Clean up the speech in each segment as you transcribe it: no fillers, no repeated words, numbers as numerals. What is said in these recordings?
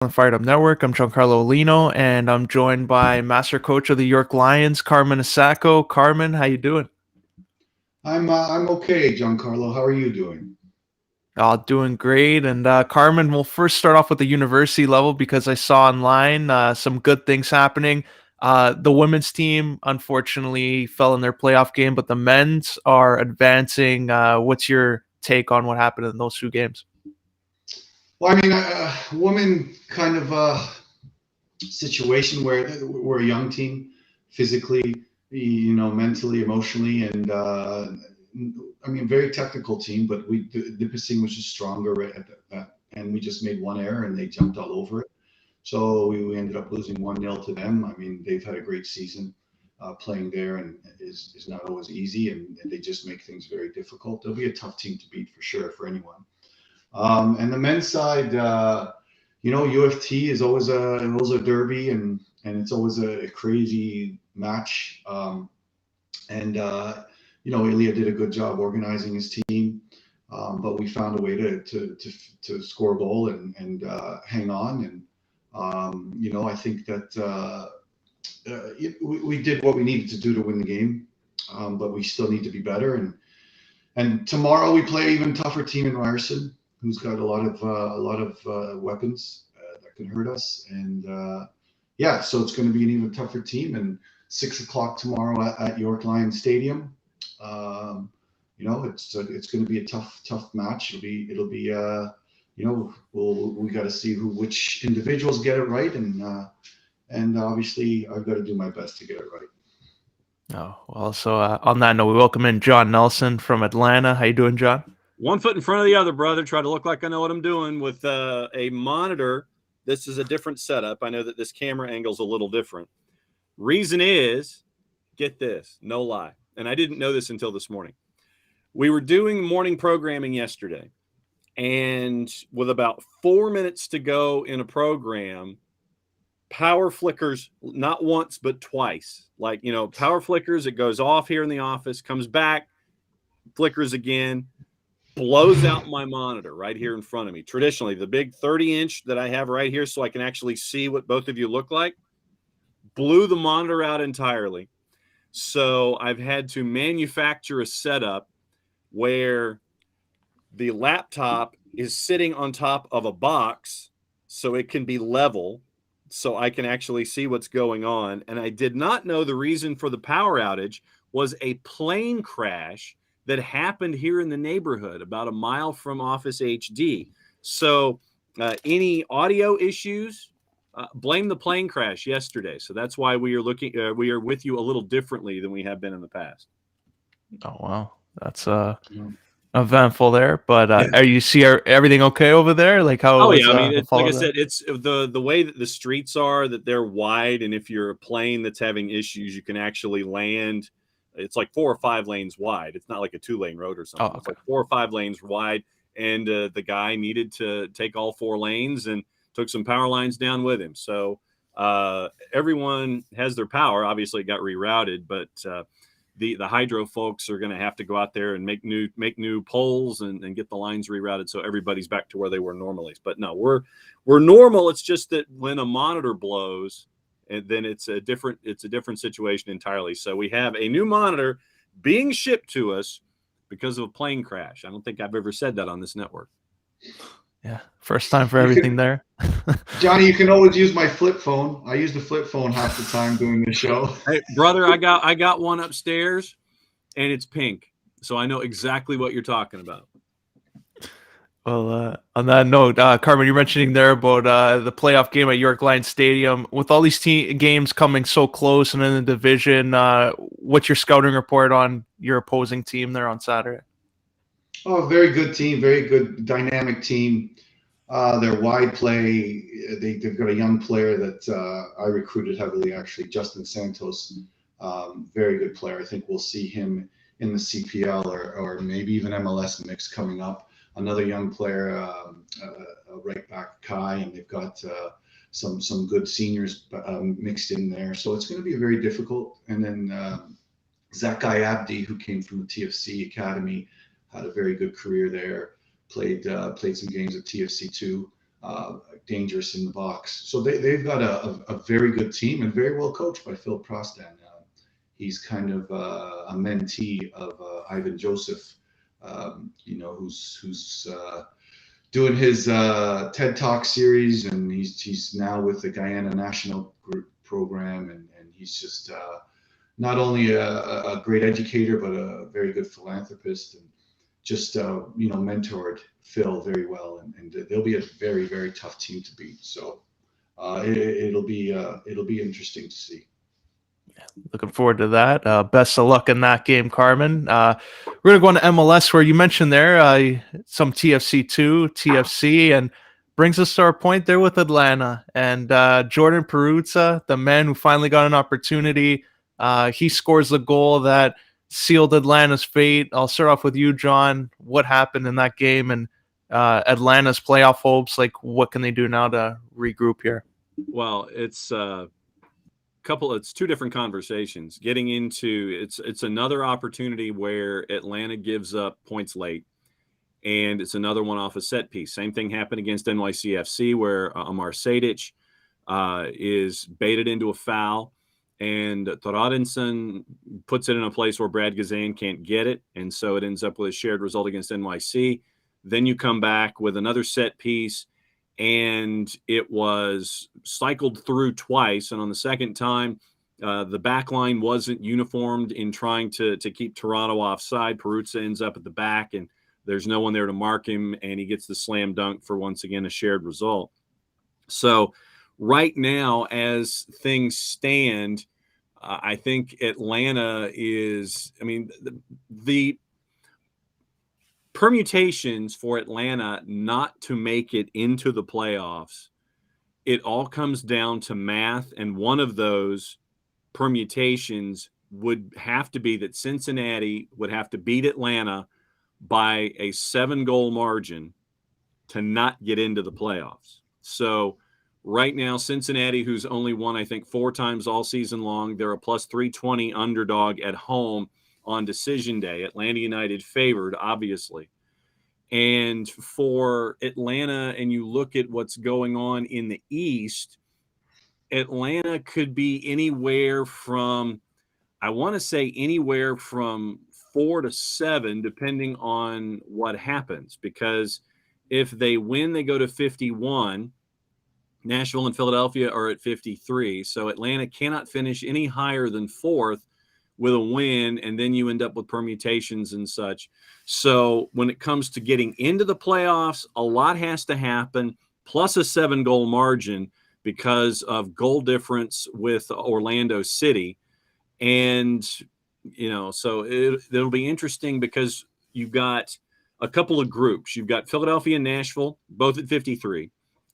on the Fired Up Network. I'm Giancarlo Olino, and I'm joined by Master Coach of the York Lions, Carmen Asacco. Carmen, how you doing? I'm okay, Giancarlo. How are you doing? Doing great. And Carmen, we'll first start off with the university level because I saw online some good things happening. The women's team, unfortunately, fell in their playoff game, but the men's are advancing. What's your take on what happened in those two games? Well, I mean, woman kind of situation where we're a young team, physically, mentally, emotionally, and I mean, very technical team. But the Nipissing was just stronger right at that, and we just made one error and they jumped all over it. So we ended up losing 1-0 to them. I mean, they've had a great season playing there, and is not always easy, and they just make things very difficult. They'll be a tough team to beat for sure for anyone. And the men's side, UFT is always a derby, and it's always a crazy match. And Ilya did a good job organizing his team, but we found a way to score a goal and hang on. And I think that we did what we needed to do to win the game, but we still need to be better. And tomorrow we play an even tougher team in Ryerson, who's got a lot of weapons that can hurt us. And yeah, so it's going to be an even tougher team. And 6 o'clock tomorrow at York Lions Stadium. It's going to be a tough match. We got to see which individuals get it right, and obviously I've got to do my best to get it right. Oh, well, so on that note, we welcome in John Nelson from Atlanta. How you doing, John? One foot in front of the other, brother. Try to look like I know what I'm doing with a monitor. This is a different setup. I know that this camera angle is a little different. Reason is, get this, no lie. And I didn't know this until this morning. We were doing morning programming yesterday, and with about 4 minutes to go in a program, power flickers not once but twice. Like, power flickers, it goes off here in the office, comes back, flickers again, blows out my monitor right here in front of me. Traditionally, the big 30-inch that I have right here so I can actually see what both of you look like, blew the monitor out entirely. So I've had to manufacture a setup where the laptop is sitting on top of a box so it can be level, so I can actually see what's going on. And I did not know the reason for the power outage was a plane crash that happened here in the neighborhood about a mile from Office HD. So any audio issues, blame the plane crash yesterday. So that's why we are we are with you a little differently than we have been in the past. Oh, wow. That's eventful there. But are you everything okay over there? Like how? Oh was, yeah, I mean, like I that? said, it's the way that the streets are, that they're wide, and if you're a plane that's having issues, you can actually land. It's like 4 or 5 lanes wide. It's not like a 2-lane road or something. Oh, okay. It's like 4 or 5 lanes wide, and the guy needed to take all 4 lanes and took some power lines down with him. So everyone has their power. Obviously, it got rerouted, but the hydro folks are going to have to go out there and make new poles and get the lines rerouted so everybody's back to where they were normally. But no, we're normal. It's just that when a monitor blows, and then it's a different situation entirely. So we have a new monitor being shipped to us because of a plane crash. I don't think I've ever said that on this network. Yeah, first time for everything there. Johnny, you can always use my flip phone. I use the flip phone half the time doing the show. Hey, brother, I got one upstairs, and it's pink, so I know exactly what you're talking about. Well, on that note, Carmen, you're mentioning there about the playoff game at York Lions Stadium. With all these games coming so close and in the division, what's your scouting report on your opposing team there on Saturday? Oh, very good team, very good dynamic team. Their wide play, they've got a young player that I recruited heavily, actually, Justin Santos. Very good player. I think we'll see him in the CPL or maybe even MLS mix coming up. Another young player, right back Kai, and they've got some good seniors mixed in there. So it's going to be very difficult. And then Zakai Abdi, who came from the TFC Academy, had a very good career there. Played some games at TFC too. dangerous in the box. So they've got a very good team and very well coached by Phil Prostan. He's kind of a mentee of Ivan Joseph, who's doing his TED Talk series, and he's now with the Guyana National Group program, and he's just not only a great educator but a very good philanthropist, and just mentored Phil very well, and they'll be a very, very tough team to beat. So it'll be interesting to see. Looking forward to that. Best of luck in that game, Carmen. We're going to go on to MLS, where you mentioned there some TFC2, TFC, and brings us to our point there with Atlanta. And Jordan Peruzza, the man who finally got an opportunity, he scores the goal that sealed Atlanta's fate. I'll start off with you, John. What happened in that game and Atlanta's playoff hopes? Like, what can they do now to regroup here? Well, it's it's two different conversations. Getting into it's another opportunity where Atlanta gives up points late, and it's another one off a set piece. Same thing happened against NYCFC, where Amar Sejdic is baited into a foul, and Thorarinsson puts it in a place where Brad Gazan can't get it, and so it ends up with a shared result against NYC. Then you come back with another set piece, and it was cycled through twice. And on the second time, the back line wasn't uniformed in trying to keep Toronto offside. Peruzza ends up at the back, and there's no one there to mark him, and he gets the slam dunk for, once again, a shared result. So right now, as things stand, I think Atlanta is, the permutations for Atlanta not to make it into the playoffs, it all comes down to math, and one of those permutations would have to be that Cincinnati would have to beat Atlanta by a 7-goal margin to not get into the playoffs. So right now, Cincinnati, who's only won, I think, 4 times all season long, they're a plus 320 underdog at home on decision day. Atlanta United favored, obviously. And for Atlanta, and you look at what's going on in the East, Atlanta could be anywhere from, I want to say anywhere from 4 to 7, depending on what happens. Because if they win, they go to 51. Nashville and Philadelphia are at 53. So Atlanta cannot finish any higher than 4th with a win, and then you end up with permutations and such. So when it comes to getting into the playoffs, a lot has to happen, plus a 7-goal margin because of goal difference with Orlando City. And, so it'll be interesting because you've got a couple of groups. You've got Philadelphia and Nashville, both at 53.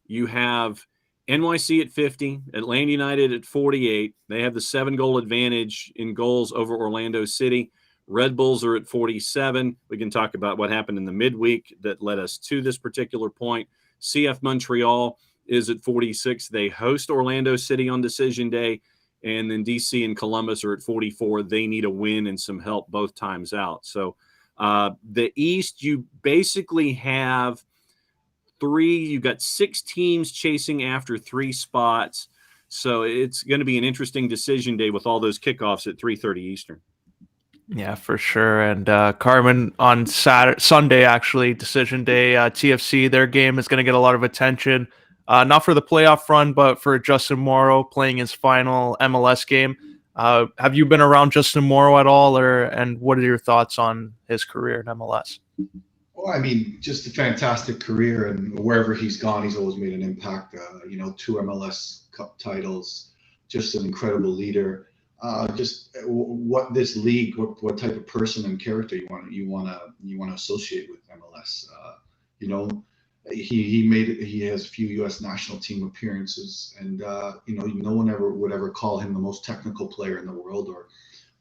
You have NYC at 50, Atlanta United at 48. They have the 7-goal advantage in goals over Orlando City. Red Bulls are at 47. We can talk about what happened in the midweek that led us to this particular point. CF Montreal is at 46. They host Orlando City on decision day. And then DC and Columbus are at 44. They need a win and some help both times out. So the East, you basically have you've got 6 teams chasing after 3 spots. So it's going to be an interesting decision day with all those kickoffs at 3:30 Eastern. Yeah, for sure. And Carmen, on Sunday, actually, decision day, TFC, their game is going to get a lot of attention. Not for the playoff run, but for Justin Morrow playing his final MLS game. Have you been around Justin Morrow at all, and what are your thoughts on his career in MLS? Well, just a fantastic career, and wherever he's gone, he's always made an impact. 2 MLS Cup titles, just an incredible leader. Just what this league, what type of person and character you want to associate with MLS. He has a few U.S. national team appearances, and no one would ever call him the most technical player in the world,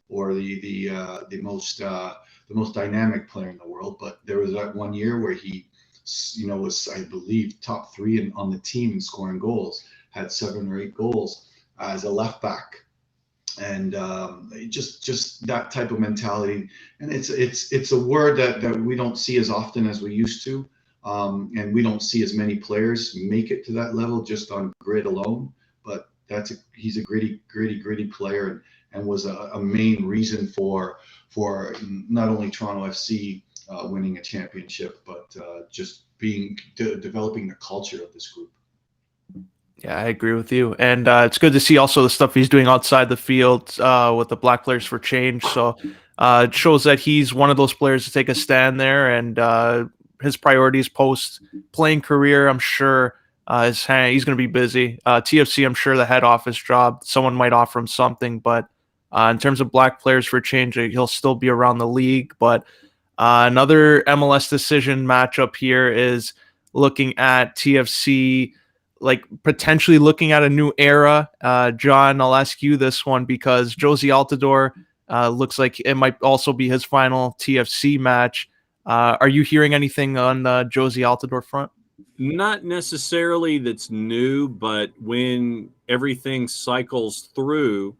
or the most dynamic player in the world. But there was that one year where he, was, I believe, top 3 on the team in scoring goals, had 7 or 8 goals as a left back. And just that type of mentality. And it's a word that we don't see as often as we used to. And we don't see as many players make it to that level just on grit alone. But he's a gritty player, and was a main reason for not only Toronto FC winning a championship, but just developing the culture of this group. Yeah, I agree with you. And it's good to see also the stuff he's doing outside the field with the Black Players for Change. So it shows that he's one of those players to take a stand there. And his priorities post-playing career, I'm sure he's going to be busy. TFC, I'm sure the head office job, someone might offer him something. But in terms of Black Players for Change, he'll still be around the league. But another MLS decision matchup here is looking at TFC like potentially looking at a new era. John, I'll ask you this one because Josie Altidore looks like it might also be his final TFC match. Are you hearing anything on the Josie Altidore front? Not necessarily that's new, but when everything cycles through,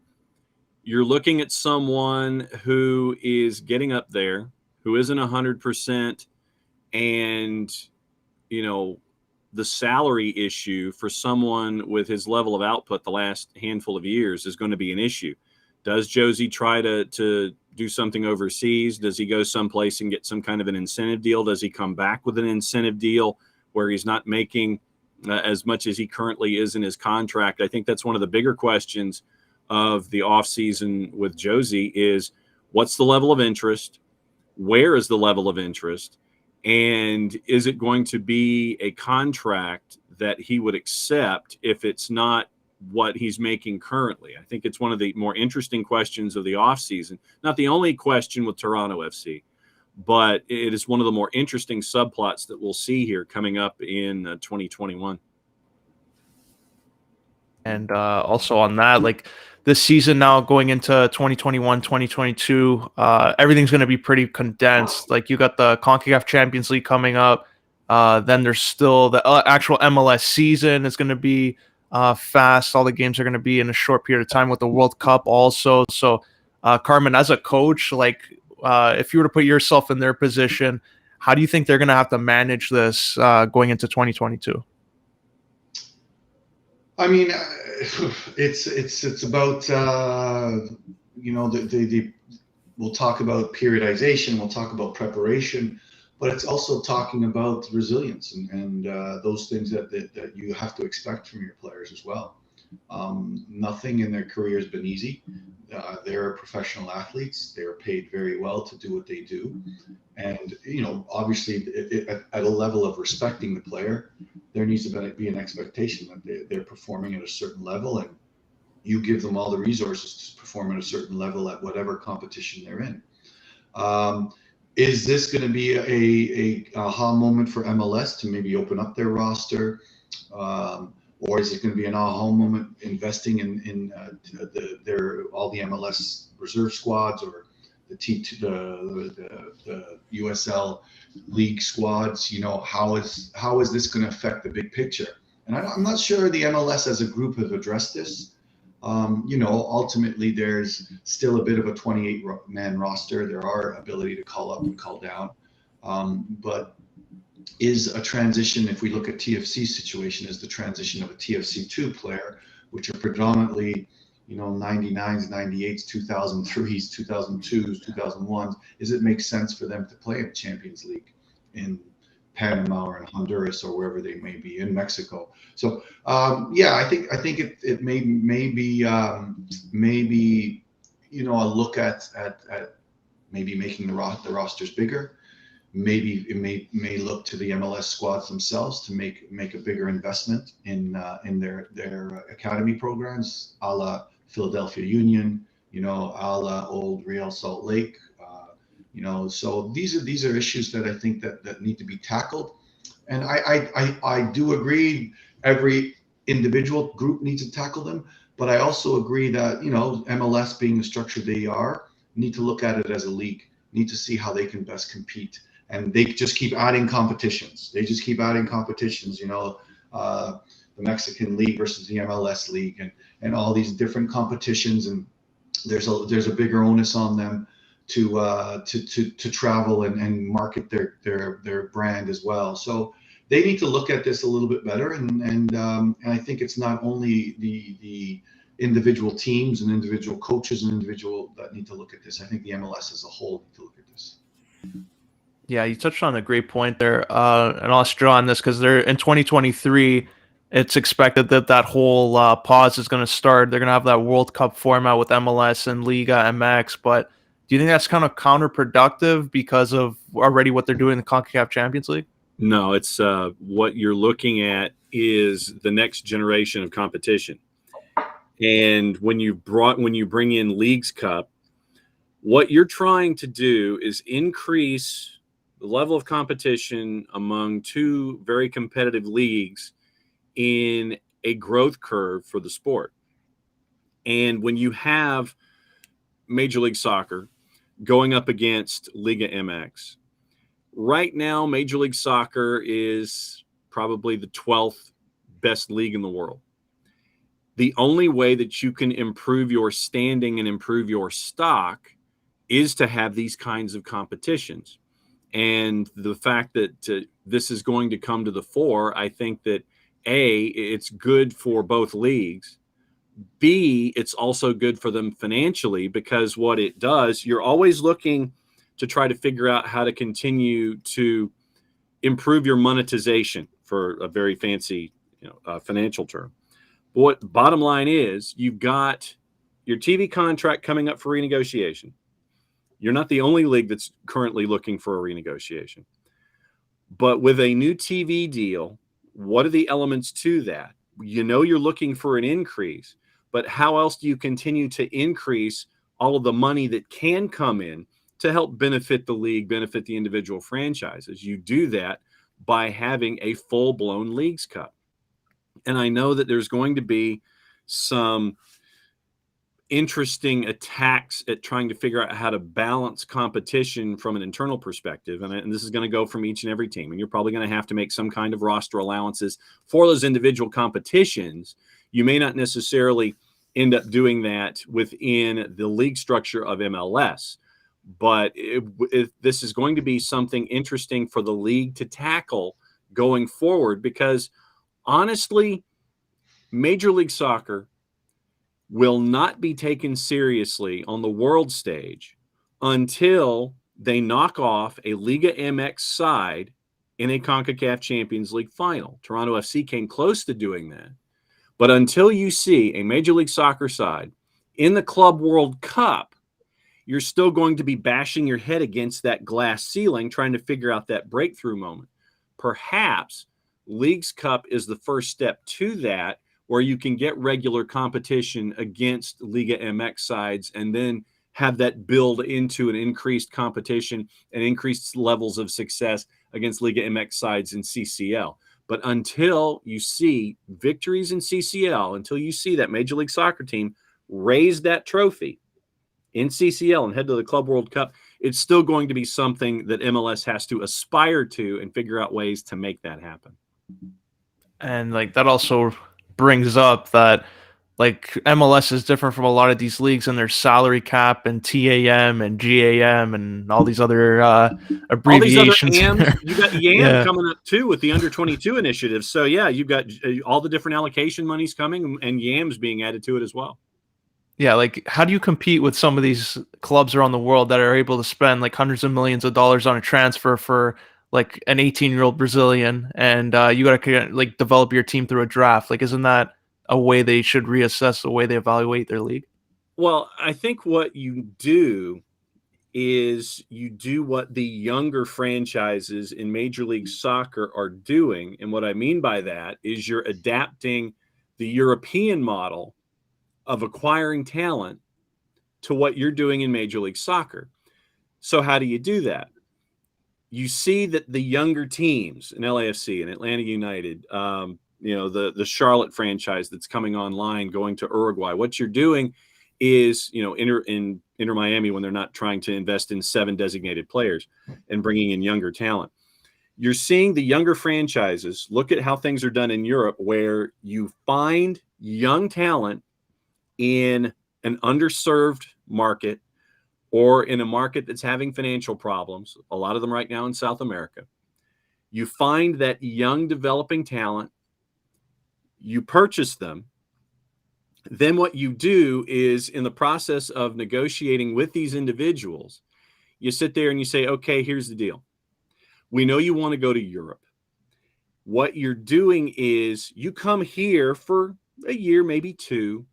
you're looking at someone who is getting up there, who isn't 100%, and, you know, the salary issue for someone with his level of output the last handful of years is going to be an issue. Does Josie try to do something overseas? Does he go someplace and get some kind of an incentive deal? Does he come back with an incentive deal where he's not making as much as he currently is in his contract? I think that's one of the bigger questions of the offseason with Josie is what's the level of interest? Where is the level of interest? And is it going to be a contract that he would accept if it's not what he's making currently? I think it's one of the more interesting questions of the offseason. Not the only question with Toronto FC, but it is one of the more interesting subplots that we'll see here coming up in 2021. And also on that, like this season now going into 2021, 2022, everything's going to be pretty condensed. Like you got the CONCACAF Champions League coming up. Then there's still the actual MLS season is going to be fast. All the games are going to be in a short period of time with the World Cup also. So, Carmen, as a coach, like if you were to put yourself in their position, how do you think they're going to have to manage this going into 2022? I mean, it's about we'll talk about periodization, we'll talk about preparation, but it's also talking about resilience and those things that you have to expect from your players as well. Nothing in their career has been easy. They're professional athletes. They are paid very well to do what they do. And, obviously at a level of respecting the player, there needs to be an expectation that they're performing at a certain level, and you give them all the resources to perform at a certain level at whatever competition they're in. Is this going to be a aha moment for MLS to maybe open up their roster? Or is it going to be an aha moment investing in all the MLS reserve squads or the USL league squads? How is this going to affect the big picture? And I'm not sure the MLS as a group have addressed this. Ultimately there's still a bit of a 28-man roster. There are ability to call up and call down, but is a transition, if we look at TFC's situation, is the transition of a TFC2 player, which are predominantly, 99s, 98s, 2003s, 2002s, 2001s, is it makes sense for them to play in the Champions League in Panama or in Honduras or wherever they may be, in Mexico. So I think it may be a look at maybe making the rosters bigger. Maybe it may look to the MLS squads themselves to make a bigger investment in their academy programs, a la Philadelphia Union, a la old Real Salt Lake. So these are issues that I think that need to be tackled. And I do agree every individual group needs to tackle them, but I also agree that MLS being the structure they are, need to look at it as a league, need to see how they can best compete. And they just keep adding competitions. The Mexican League versus the MLS League and all these different competitions. And there's a bigger onus on them to travel and market their brand as well. So they need to look at this a little bit better, and I think it's not only the individual teams and individual coaches and individual that need to look at this. I think the MLS as a whole need to look at this. Yeah, you touched on a great point there, and I'll draw on this because they're in 2023. It's expected that that whole pause is going to start. They're going to have that World Cup format with MLS and Liga MX. But do you think that's kind of counterproductive because of already what they're doing in the CONCACAF Champions League? No, it's what you're looking at is the next generation of competition. And when you bring in Leagues Cup, what you're trying to do is increase the level of competition among two very competitive leagues in a growth curve for the sport. And when you have Major League Soccer going up against Liga MX, right now, Major League Soccer is probably the 12th best league in the world. The only way that you can improve your standing and improve your stock is to have these kinds of competitions. And the fact that this is going to come to the fore, I think that A, it's good for both leagues. B, it's also good for them financially, because what it does, you're always looking to try to figure out how to continue to improve your monetization, for a very fancy financial term. But what bottom line is, you've got your TV contract coming up for renegotiation. You're not the only league that's currently looking for a renegotiation. But with a new TV deal, what are the elements to that? You're looking for an increase, but how else do you continue to increase all of the money that can come in to help benefit the league, benefit the individual franchises? You do that by having a full-blown Leagues Cup. And I know that there's going to be some interesting attacks at trying to figure out how to balance competition from an internal perspective. And this is going to go from each and every team. And you're probably going to have to make some kind of roster allowances for those individual competitions. You may not necessarily end up doing that within the league structure of MLS. But this is going to be something interesting for the league to tackle going forward, because honestly, Major League Soccer will not be taken seriously on the world stage until they knock off a Liga MX side in a CONCACAF Champions League final. Toronto FC came close to doing that. But until you see a Major League Soccer side in the Club World Cup, you're still going to be bashing your head against that glass ceiling, trying to figure out that breakthrough moment. Perhaps Leagues Cup is the first step to that, where you can get regular competition against Liga MX sides and then have that build into an increased competition and increased levels of success against Liga MX sides in CCL. But until you see victories in CCL, until you see that Major League Soccer team raise that trophy in CCL and head to the Club World Cup, it's still going to be something that MLS has to aspire to and figure out ways to make that happen. And that also brings up that MLS is different from a lot of these leagues and their salary cap and TAM and GAM and all these other abbreviations. All these other AMs. You got YAM coming up too with the under 22 initiative. So yeah, you've got all the different allocation monies coming and YAMs being added to it as well. Yeah, how do you compete with some of these clubs around the world that are able to spend hundreds of millions of dollars on a transfer for an 18-year-old Brazilian, and you got to develop your team through a draft? Isn't that a way they should reassess the way they evaluate their league? Well, I think what you do is you do what the younger franchises in Major League Soccer are doing. And what I mean by that is you're adapting the European model of acquiring talent to what you're doing in Major League Soccer. So how do you do that? You see that the younger teams in LAFC and Atlanta United, the Charlotte franchise that's coming online, going to Uruguay. What you're doing is, Inter Miami, when they're not trying to invest in 7 designated players and bringing in younger talent. You're seeing the younger franchises look at how things are done in Europe, where you find young talent in an underserved market or in a market that's having financial problems, a lot of them right now in South America, you find that young developing talent, you purchase them. Then what you do is, in the process of negotiating with these individuals, you sit there and you say, okay, here's the deal. We know you want to go to Europe. What you're doing is you come here for a year, maybe two,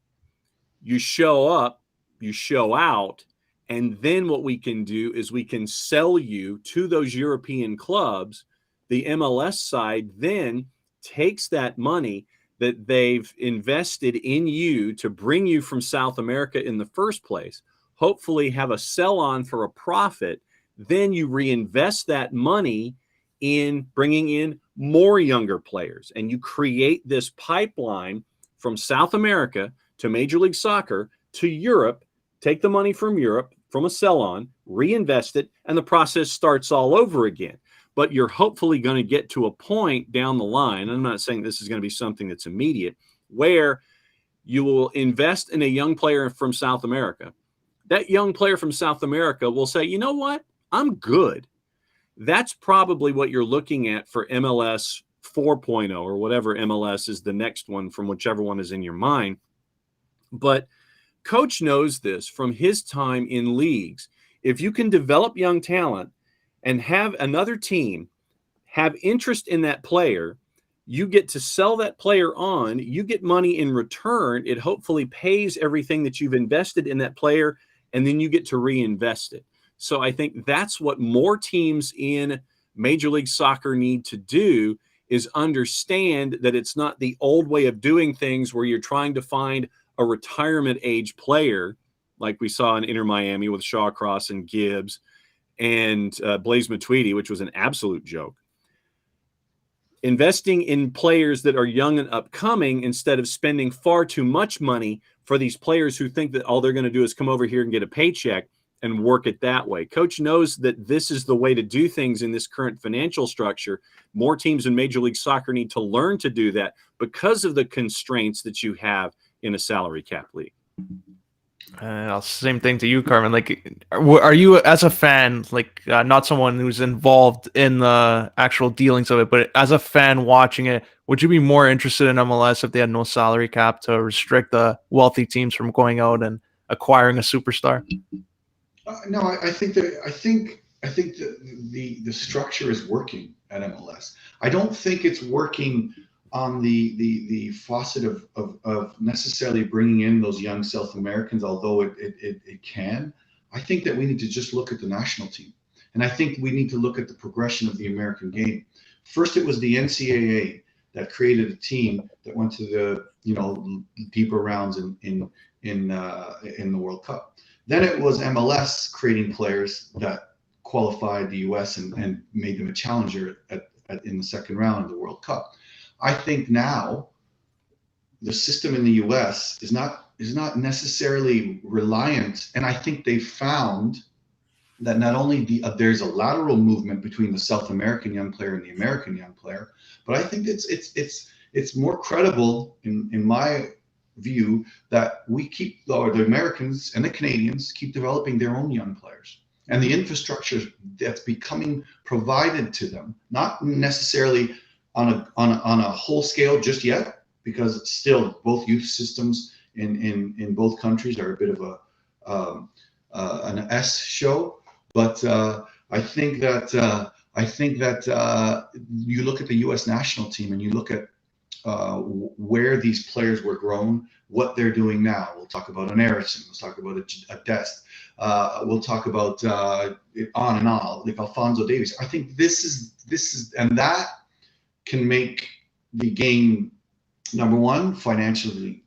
you show up, you show out, and then what we can do is we can sell you to those European clubs. The MLS side then takes that money that they've invested in you to bring you from South America in the first place, hopefully have a sell on for a profit. Then you reinvest that money in bringing in more younger players, and you create this pipeline from South America to Major League Soccer to Europe. Take the money from Europe from a sell on, reinvest it, and the process starts all over again. But you're hopefully going to get to a point down the line, I'm not saying this is going to be something that's immediate, where you will invest in a young player from South America. That young player from South America will say, you know what, I'm good. That's probably what you're looking at for MLS 4.0 or whatever MLS is the next one from whichever one is in your mind. But Coach knows this from his time in leagues. If you can develop young talent and have another team have interest in that player, you get to sell that player on, you get money in return. It hopefully pays everything that you've invested in that player, and then you get to reinvest it. So I think that's what more teams in Major League Soccer need to do, is understand that it's not the old way of doing things where you're trying to find a retirement age player like we saw in Inter Miami with Shawcross and Gibbs and Blaise Matuidi, which was an absolute joke. Investing in players that are young and upcoming instead of spending far too much money for these players who think that all they're going to do is come over here and get a paycheck and work it that way. Coach knows that this is the way to do things in this current financial structure. More teams in Major League Soccer need to learn to do that because of the constraints that you have in a salary cap league. Same thing to you, Carmen. Like, are you, as a fan, like not someone who's involved in the actual dealings of it, but as a fan watching it, would you be more interested in MLS if they had no salary cap to restrict the wealthy teams from going out and acquiring a superstar? No, I think that the structure is working at MLS. I don't think it's working on the faucet of necessarily bringing in those young South Americans, although it can. I think that we need to just look at the national team, and I think we need to look at the progression of the American game. First, it was the NCAA that created a team that went to the deeper rounds in the World Cup. Then it was MLS creating players that qualified the US and made them a challenger in the second round of the World Cup. I think now the system in the US is not necessarily reliant, and I think they found that not only there's a lateral movement between the South American young player and the American young player, but I think it's more credible in my view that we keep, or the Americans and the Canadians keep developing their own young players, and the infrastructure that's becoming provided to them, not necessarily on a whole scale just yet, because still both youth systems in both countries are a bit of an S show. But I think that you look at the U.S. national team and you look at where these players were grown, what they're doing now. We'll talk about an Erickson. We'll talk about a Dest. We'll talk about on and on, like Alphonso Davies. I think this is, and that can make the game, number one, financially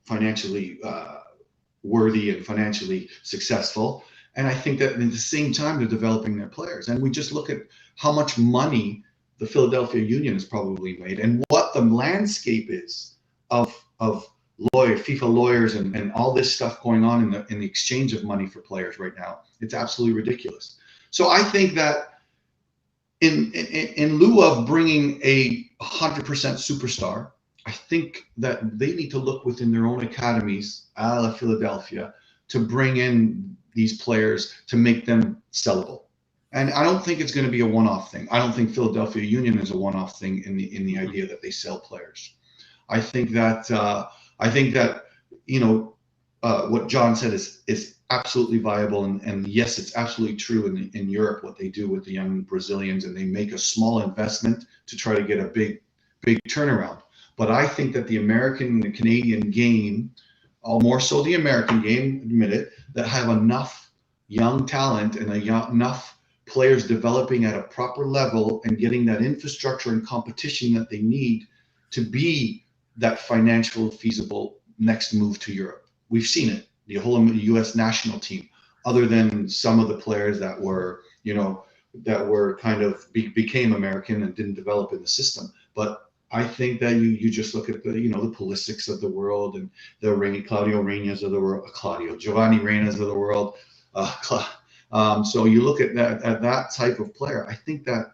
worthy and financially successful. And I think that at the same time, they're developing their players. And we just look at how much money the Philadelphia Union has probably made and what the landscape is of FIFA lawyers and all this stuff going on in the exchange of money for players right now. It's absolutely ridiculous. So I think that in lieu of bringing a 100% superstar, I think that they need to look within their own academies, a la Philadelphia, to bring in these players to make them sellable. And I don't think it's going to be a one-off thing. I don't think Philadelphia Union is a one-off thing in the idea that they sell players. I think that what John said is absolutely viable, and yes, it's absolutely true in Europe what they do with the young Brazilians, and they make a small investment to try to get a big turnaround. But I think that the American and the Canadian game, more so the American game, admit it, that have enough young talent and enough players developing at a proper level and getting that infrastructure and competition that they need to be that financial feasible next move to Europe. We've seen it, the whole U.S. national team, other than some of the players that were, kind of became American and didn't develop in the system. But I think that you just look at the Pulisics of the world and the Claudio Reynas of the world, Giovanni Reynas of the world. So you look at that type of player. I think that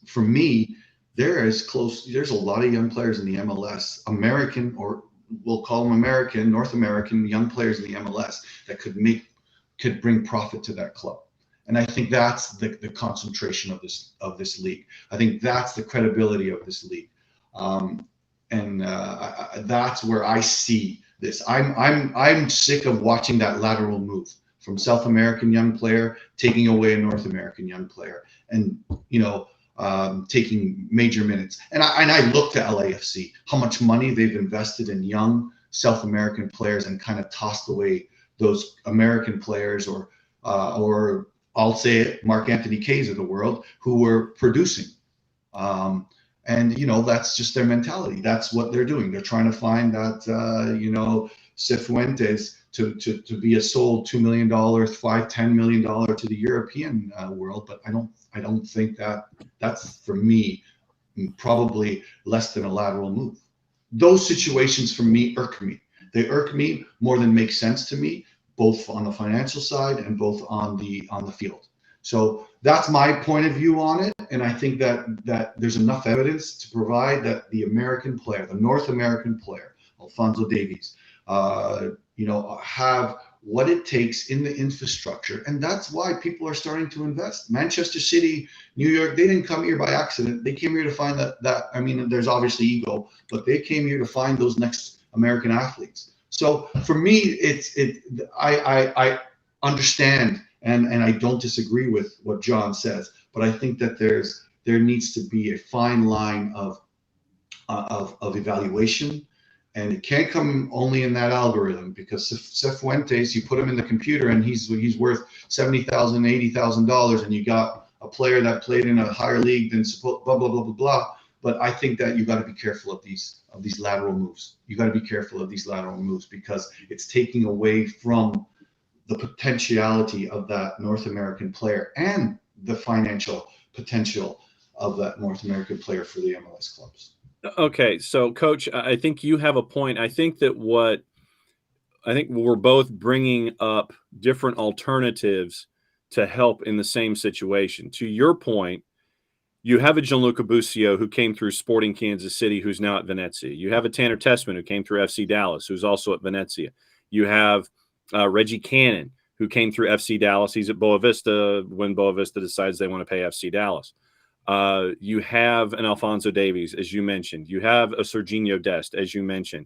for me, there's a lot of young players in the MLS, American, or we'll call them American, North American young players in the MLS that could bring profit to that club. And I think that's the concentration of this league. I think that's the credibility of this league. That's where I see this. I'm sick of watching that lateral move from South American young player taking away a North American young player, and taking major minutes. And I looked at LAFC, how much money they've invested in young South American players, and kind of tossed away those American players, or I'll say it, Mark Anthony Kays of the world, who were producing. That's just their mentality. That's what they're doing. They're trying to find that, Cifuentes to be a sold $2 million, $10 million to the European world. But I don't think that's, for me, probably less than a lateral move. Those situations for me irk me. They irk me more than make sense to me, both on the financial side and both on the field. So that's my point of view on it. And I think that there's enough evidence to provide that the American player, the North American player, Alphonso Davies, have what it takes in the infrastructure. And that's why people are starting to invest. Manchester City, New York, they didn't come here by accident. They came here to find there's obviously ego, but they came here to find those next American athletes. So for me, I understand, and I don't disagree with what John says, but I think that there needs to be a fine line of evaluation. And it can't come only in that algorithm, because Cifuentes, you put him in the computer and he's worth $70,000, $80,000, and you got a player that played in a higher league than blah blah blah blah blah. But I think that you got to be careful of these lateral moves. You got to be careful of these lateral moves, because it's taking away from the potentiality of that North American player and the financial potential of that North American player for the MLS clubs. Okay, so Coach, I think you have a point. I think we're both bringing up different alternatives to help in the same situation. To your point, you have a Gianluca Busio who came through Sporting Kansas City, who's now at Venezia. You have a Tanner Tessman who came through FC Dallas, who's also at Venezia. You have Reggie Cannon, who came through FC Dallas. He's at Boa Vista when Boa Vista decides they want to pay FC Dallas. You have an Alphonso Davies, as you mentioned. You have a Serginho Dest, as you mentioned.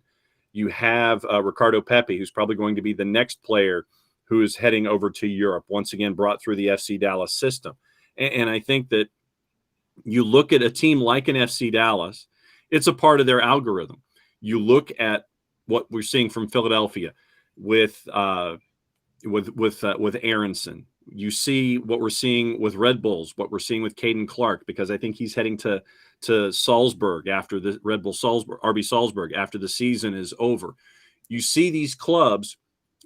You have Ricardo Pepi, who's probably going to be the next player who is heading over to Europe, once again brought through the FC Dallas system. And I think that you look at a team like an FC Dallas, it's a part of their algorithm. You look at what we're seeing from Philadelphia with Aronson. You see what we're seeing with Red Bulls, what we're seeing with Caden Clark, because I think he's heading to Salzburg after the RB Salzburg after the season is over. You see these clubs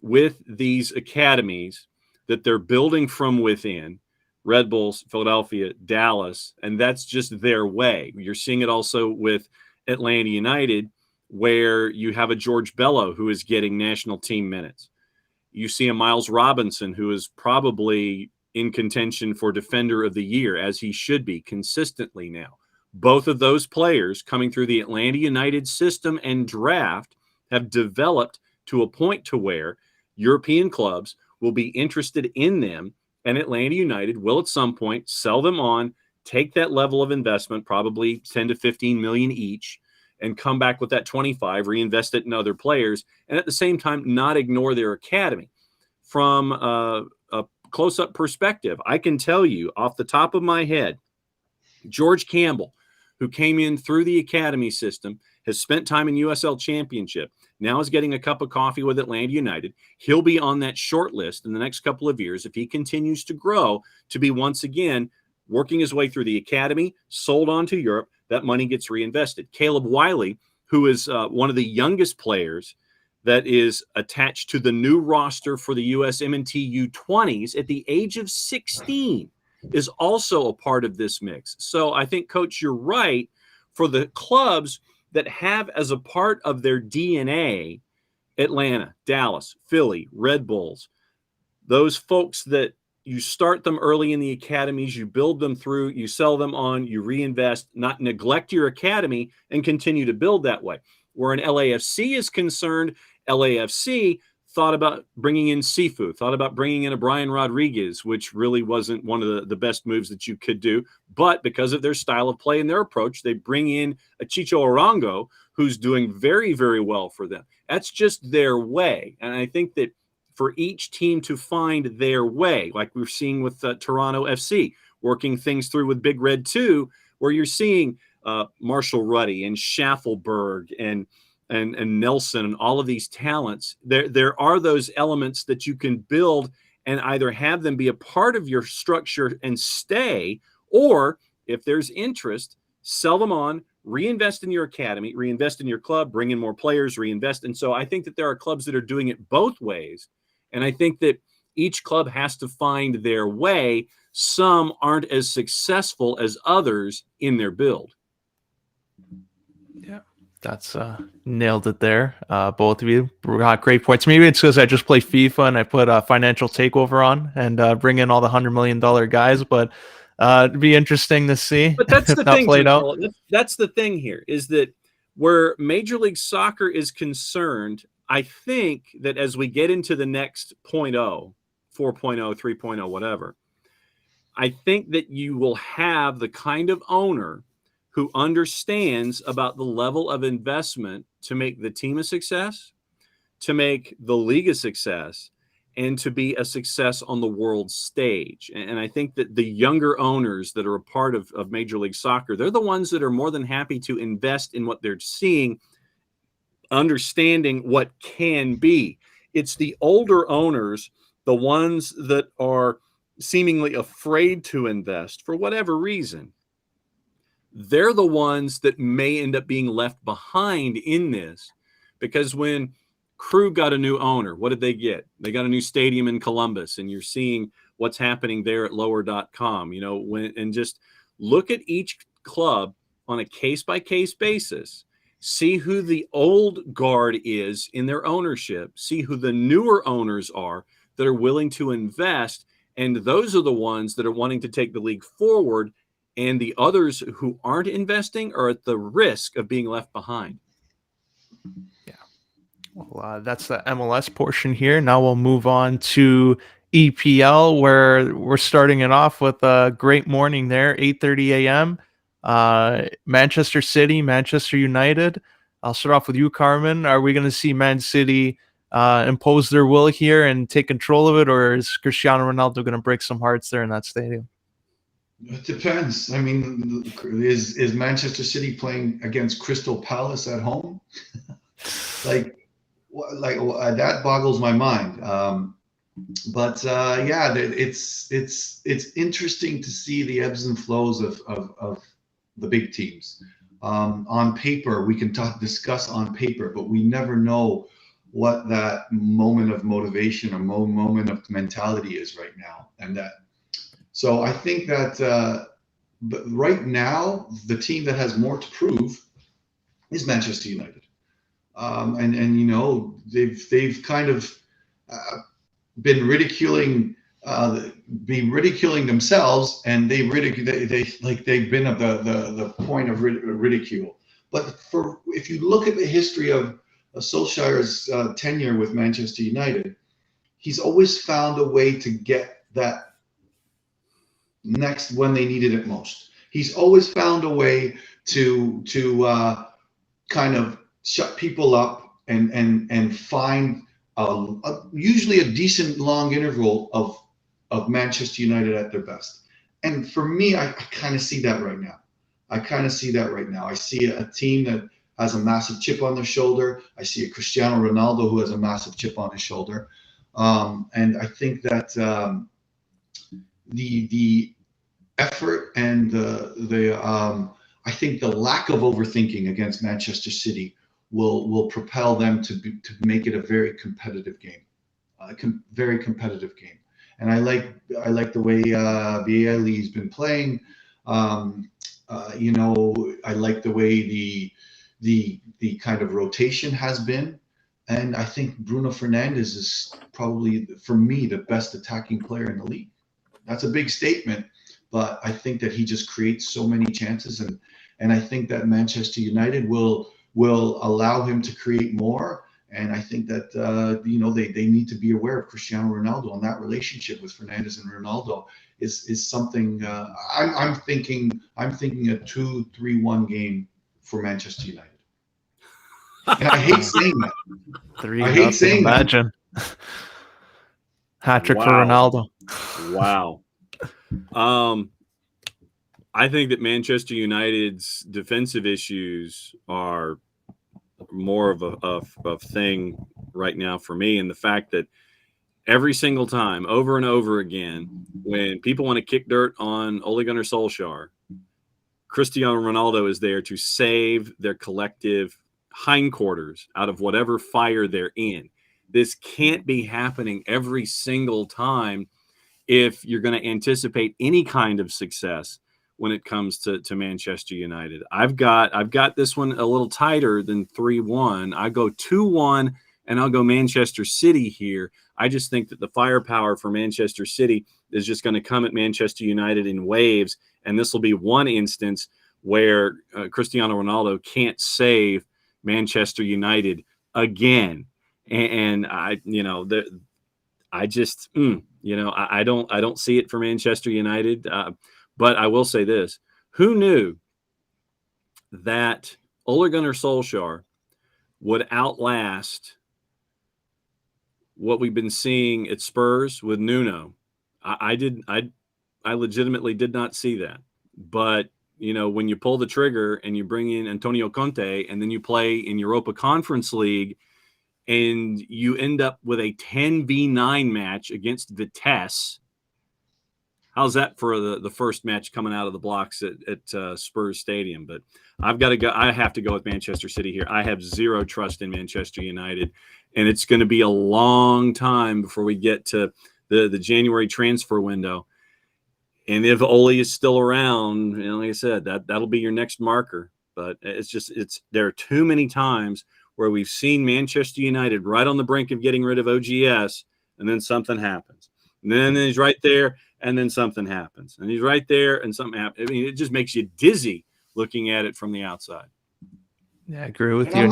with these academies that they're building from within, Red Bulls, Philadelphia, Dallas, and that's just their way. You're seeing it also with Atlanta United, where you have a George Bello who is getting national team minutes. You see a Miles Robinson, who is probably in contention for Defender of the Year, as he should be consistently now. Both of those players coming through the Atlanta United system and draft have developed to a point to where European clubs will be interested in them, and Atlanta United will at some point sell them on, take that level of investment, probably 10 to 15 million each, and come back with that 25, reinvest it in other players, and at the same time not ignore their academy. From a close-up perspective, I can tell you off the top of my head, George Campbell, who came in through the academy system, has spent time in USL Championship, now is getting a cup of coffee with Atlanta United. He'll be on that short list in the next couple of years if he continues to grow to be once again working his way through the academy, sold on to Europe. That money gets reinvested. Caleb Wiley, who is one of the youngest players that is attached to the new roster for the US M&T U20s at the age of 16, is also a part of this mix. So I think, Coach, you're right. For the clubs that have as a part of their DNA Atlanta, Dallas, Philly, Red Bulls, those folks that you start them early in the academies, you build them through, you sell them on, you reinvest, not neglect your academy and continue to build that way. Where an LAFC is concerned, LAFC thought about bringing in Sifu, thought about bringing in a Brian Rodriguez, which really wasn't one of the best moves that you could do. But because of their style of play and their approach, they bring in a Chicho Arango, who's doing very, very well for them. That's just their way. And I think that for each team to find their way, like we're seeing with Toronto FC, working things through with Big Red 2, where you're seeing Marshall Ruddy and Schaffelberg and Nelson and all of these talents. There are those elements that you can build and either have them be a part of your structure and stay, or if there's interest, sell them on, reinvest in your academy, reinvest in your club, bring in more players, reinvest. And so I think that there are clubs that are doing it both ways. And I think that each club has to find their way. Some aren't as successful as others in their build. Yeah, that's nailed it there. Both of you got great points. Maybe it's because I just play FIFA and I put a financial takeover on and bring in all the $100 million guys. But it'd be interesting to see. But that's the that thing, played out. That's the thing here, is that where Major League Soccer is concerned, I think that as we get into the next 0.0, 4.0, 3.0, whatever, I think that you will have the kind of owner who understands about the level of investment to make the team a success, to make the league a success, and to be a success on the world stage. And I think that the younger owners that are a part of Major League Soccer, they're the ones that are more than happy to invest in what they're seeing, understanding what can be. It's the older owners, the ones that are seemingly afraid to invest for whatever reason. They're the ones that may end up being left behind in this, because when Crew got a new owner, what did they get? They got a new stadium in Columbus, and you're seeing what's happening there at lower.com, and just look at each club on a case-by-case basis, see who the old guard is in their ownership, see who the newer owners are that are willing to invest, and those are the ones that are wanting to take the league forward, and the others who aren't investing are at the risk of being left behind. Yeah. Well, that's the MLS portion here. Now we'll move on to EPL, where we're starting it off with a great morning there, 8:30 a.m. Manchester City, Manchester United. I'll start off with you, Carmen. Are we going to see Man City impose their will here and take control of it, or is Cristiano Ronaldo going to break some hearts there in that stadium? It depends. I mean, is Manchester City playing against Crystal Palace at home? like that boggles my mind. Yeah, it's interesting to see the ebbs and flows of the big teams. On paper, we can discuss on paper, but we never know what that moment of motivation or moment of mentality is right now. So I think that but right now, the team that has more to prove is Manchester United. They've kind of been ridiculing themselves, and they've been at the point of ridicule. But if you look at the history of Solskjaer's tenure with Manchester United, he's always found a way to get that next when they needed it most. He's always found a way to kind of shut people up and find usually a decent long interval of Manchester United at their best. And for me, I kind of see that right now. I see a team that has a massive chip on their shoulder. I see a Cristiano Ronaldo who has a massive chip on his shoulder. And I think that the effort and I think the lack of overthinking against Manchester City will propel them to make it a very competitive game, very competitive game. And I like the way Bielli's been playing. I like the way the kind of rotation has been. And I think Bruno Fernandes is probably, for me, the best attacking player in the league. That's a big statement, but I think that he just creates so many chances, and I think that Manchester United will allow him to create more. And I think that they need to be aware of Cristiano Ronaldo, and that relationship with Fernandes and Ronaldo is something. I'm thinking a 2-3-1 game for Manchester United. And I hate saying that. 3-0. Imagine. Hat trick for Ronaldo. Wow. I think that Manchester United's defensive issues are more of a thing right now for me, and the fact that every single time, over and over again, when people want to kick dirt on Ole Gunnar Solskjaer, Cristiano Ronaldo is there to save their collective hindquarters out of whatever fire they're in. This can't be happening every single time if you're going to anticipate any kind of success when it comes to Manchester United. I've got this one a little tighter than 3-1. I go 2-1, and I'll go Manchester City here. I just think that the firepower for Manchester City is just going to come at Manchester United in waves, and this will be one instance where Cristiano Ronaldo can't save Manchester United again. And I don't see it for Manchester United. But I will say this: who knew that Ole Gunnar Solskjaer would outlast what we've been seeing at Spurs with Nuno? I legitimately did not see that. But when you pull the trigger and you bring in Antonio Conte, and then you play in Europa Conference League, and you end up with a 10v9 match against Vitesse. How's that for the first match coming out of the blocks at Spurs Stadium? But I've got to go. I have to go with Manchester City here. I have zero trust in Manchester United, and it's going to be a long time before we get to the January transfer window. And if Ole is still around, like I said, that'll be your next marker. But there are too many times where we've seen Manchester United right on the brink of getting rid of OGS, and then something happens. And then he's right there, and then something happens. And he's right there, and something happens. I mean, it just makes you dizzy looking at it from the outside. Yeah, I agree with and you. I'm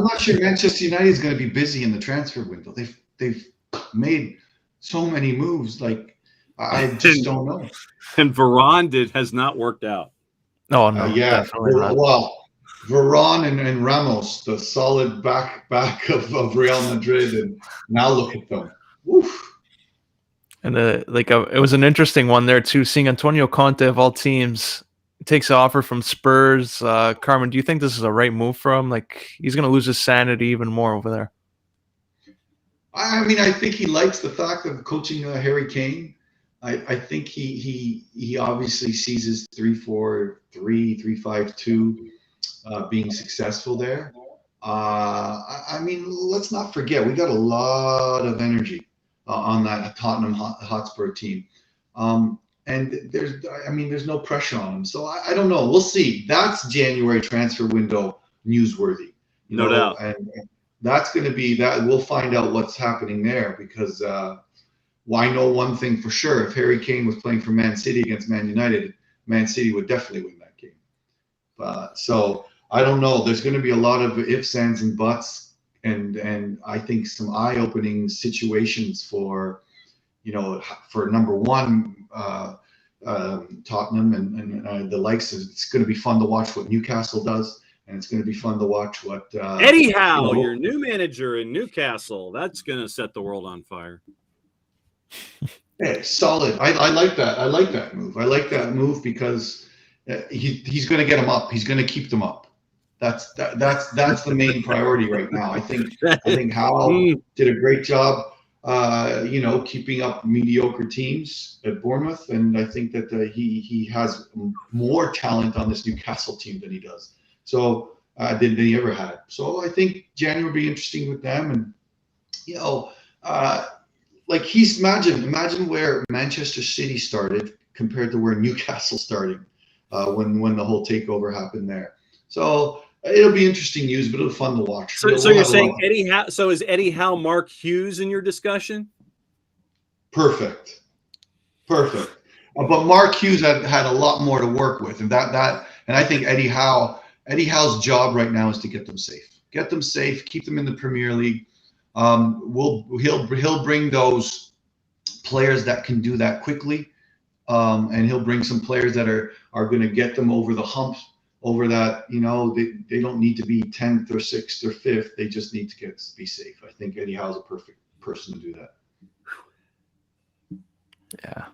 not sure Manchester United is going to be busy in the transfer window. They've made so many moves. Like, I just don't know. And Varane has not worked out. Oh, no, definitely not. Well, Varane and Ramos, the solid back of Real Madrid, and now look at them. Woof. And it was an interesting one there too, seeing Antonio Conte of all teams takes an offer from Spurs. Carmen, do you think this is a right move for him? Like, he's going to lose his sanity even more over there. I mean, I think he likes the fact of coaching Harry Kane. I think he obviously sees his 3-4-3, 3-5-2 being successful there. I mean, let's not forget, we got a lot of energy on that Tottenham Hotspur team. And there's no pressure on him. So I don't know. We'll see. That's January transfer window newsworthy. No doubt. And that's going to be that. We'll find out what's happening there, because I know one thing for sure. If Harry Kane was playing for Man City against Man United, Man City would definitely win that game. So I don't know. There's going to be a lot of ifs, ands, and buts and I think some eye-opening situations for, for number one, Tottenham and the likes. It's going to be fun to watch what Newcastle does, and it's going to be fun to watch what Eddie Howe, your new manager in Newcastle. That's going to set the world on fire. Hey, solid. I like that. I like that move. I like that move because he's going to get them up. He's going to keep them up. That's the main priority right now. I think Howe did a great job, keeping up mediocre teams at Bournemouth, and I think that he has more talent on this Newcastle team than he does. So than he ever had. So I think January will be interesting with them, and like imagine where Manchester City started compared to where Newcastle started when the whole takeover happened there. So it'll be interesting news, but it'll be fun to watch. So you're saying Eddie Howe? So is Eddie Howe Mark Hughes in your discussion? Perfect. But Mark Hughes had a lot more to work with, and I think Eddie Howe's job right now is to get them safe, keep them in the Premier League. He'll bring those players that can do that quickly, and he'll bring some players that are going to get them over the hump, over that. They don't need to be 10th or 6th or 5th. They just need to be safe. I think Eddie Howe's a perfect person to do that. Yeah.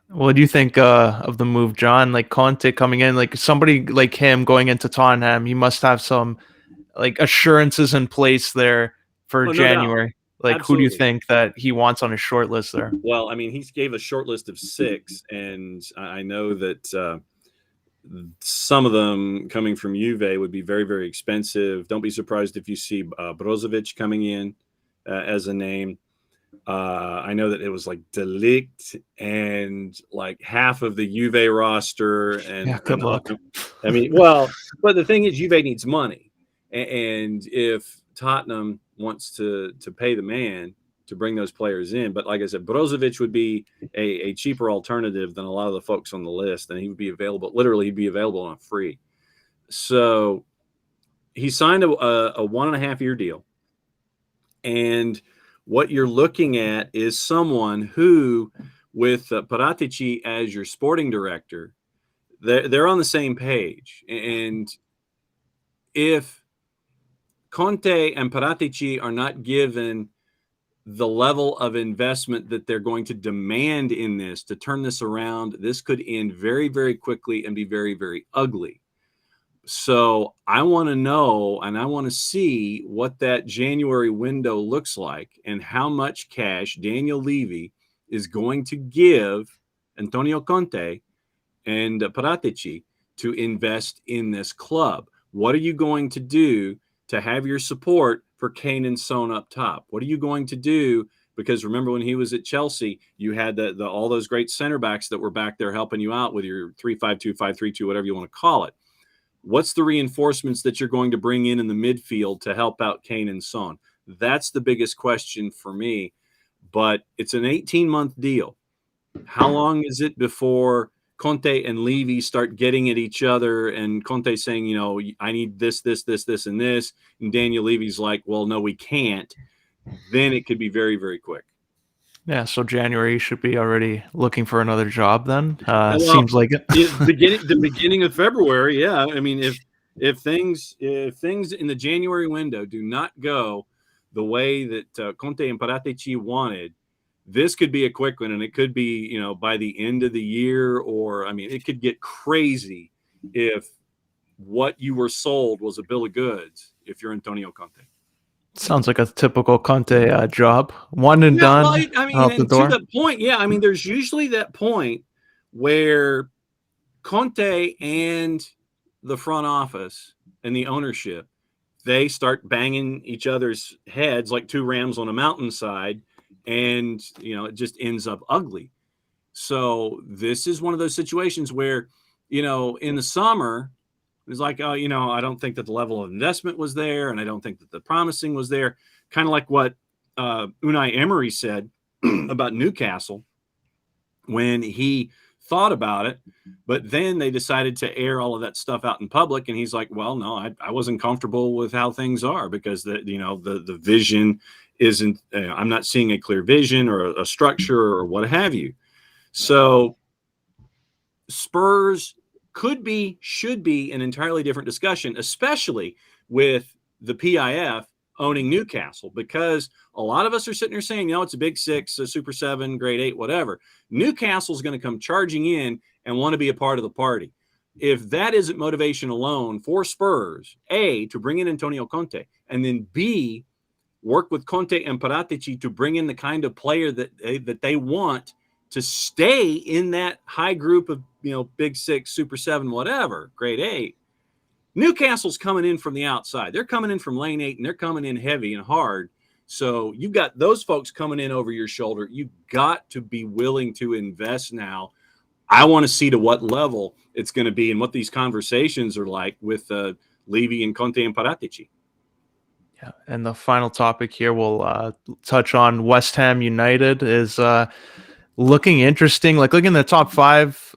What do you think of the move, John? Like Conte coming in, like somebody like him going into Tottenham, he must have some like assurances in place there for January. Like, Absolutely. Who do you think that he wants on his short list there? Well, I mean, he gave a short list of 6, and I know that some of them coming from Juve would be very, very expensive. Don't be surprised if you see Brozovic coming in as a name. I know that it was like De Ligt and like half of the Juve roster. And good luck. I mean, well, but the thing is, Juve needs money. And if Tottenham wants to pay the man to bring those players in, but like I said, Brozovic would be a cheaper alternative than a lot of the folks on the list, and he would be available. Literally, he'd be available on free. So he signed a 1.5-year deal, and what you're looking at is someone who, with Paratici as your sporting director, they're on the same page. And if Conte and Paratici are not given the level of investment that they're going to demand in this to turn this around, this could end very, very quickly and be very, very ugly. So I want to know, and I want to see what that January window looks like and how much cash Daniel Levy is going to give Antonio Conte and Paratici to invest in this club. What are you going to do to have your support for Kane and Son up top? What are you going to do? Because remember when he was at Chelsea, you had all those great center backs that were back there helping you out with your 3-5-2, 5-3-2, whatever you want to call it. What's the reinforcements that you're going to bring in the midfield to help out Kane and Son? That's the biggest question for me. But it's an 18-month deal. How long is it before Conte and Levy start getting at each other, and Conte saying, I need this, this, this, this, and this, and Daniel Levy's like, well, no, we can't. Then it could be very, very quick. Yeah, so January should be already looking for another job then. Seems like it. The beginning of February, yeah. I mean, if things in the January window do not go the way that Conte and Paratici wanted, this could be a quick one, and it could be, by the end of the year, or I mean, it could get crazy if what you were sold was a bill of goods. If you're Antonio Conte. Sounds like a typical Conte job. One and done. Well, I mean, out the door. To that point, yeah. I mean, there's usually that point where Conte and the front office and the ownership, they start banging each other's heads like two rams on a mountainside, and it just ends up ugly. So this is one of those situations where, in the summer, it's like, I don't think that the level of investment was there, and I don't think that the promising was there. Kind of like what Unai Emery said about Newcastle when he thought about it, but then they decided to air all of that stuff out in public. And he's like, well, no, I wasn't comfortable with how things are because the vision isn't, I'm not seeing a clear vision or a structure or what have you. So Spurs should be an entirely different discussion, especially with the PIF owning Newcastle, because a lot of us are sitting there saying, it's a big 6, a super 7, grade 8, whatever. Newcastle's going to come charging in and want to be a part of the party. If that isn't motivation alone for Spurs, A, to bring in Antonio Conte, and then B, work with Conte and Paratici to bring in the kind of player that they want to stay in that high group of, big 6, super 7, whatever, grade 8. Newcastle's coming in from the outside. They're coming in from lane 8, and they're coming in heavy and hard. So you've got those folks coming in over your shoulder. You've got to be willing to invest now. I want to see to what level it's going to be and what these conversations are like with Levy and Conte and Paratici. Yeah, and the final topic here we'll touch on West Ham United is looking interesting. Like looking at the top 5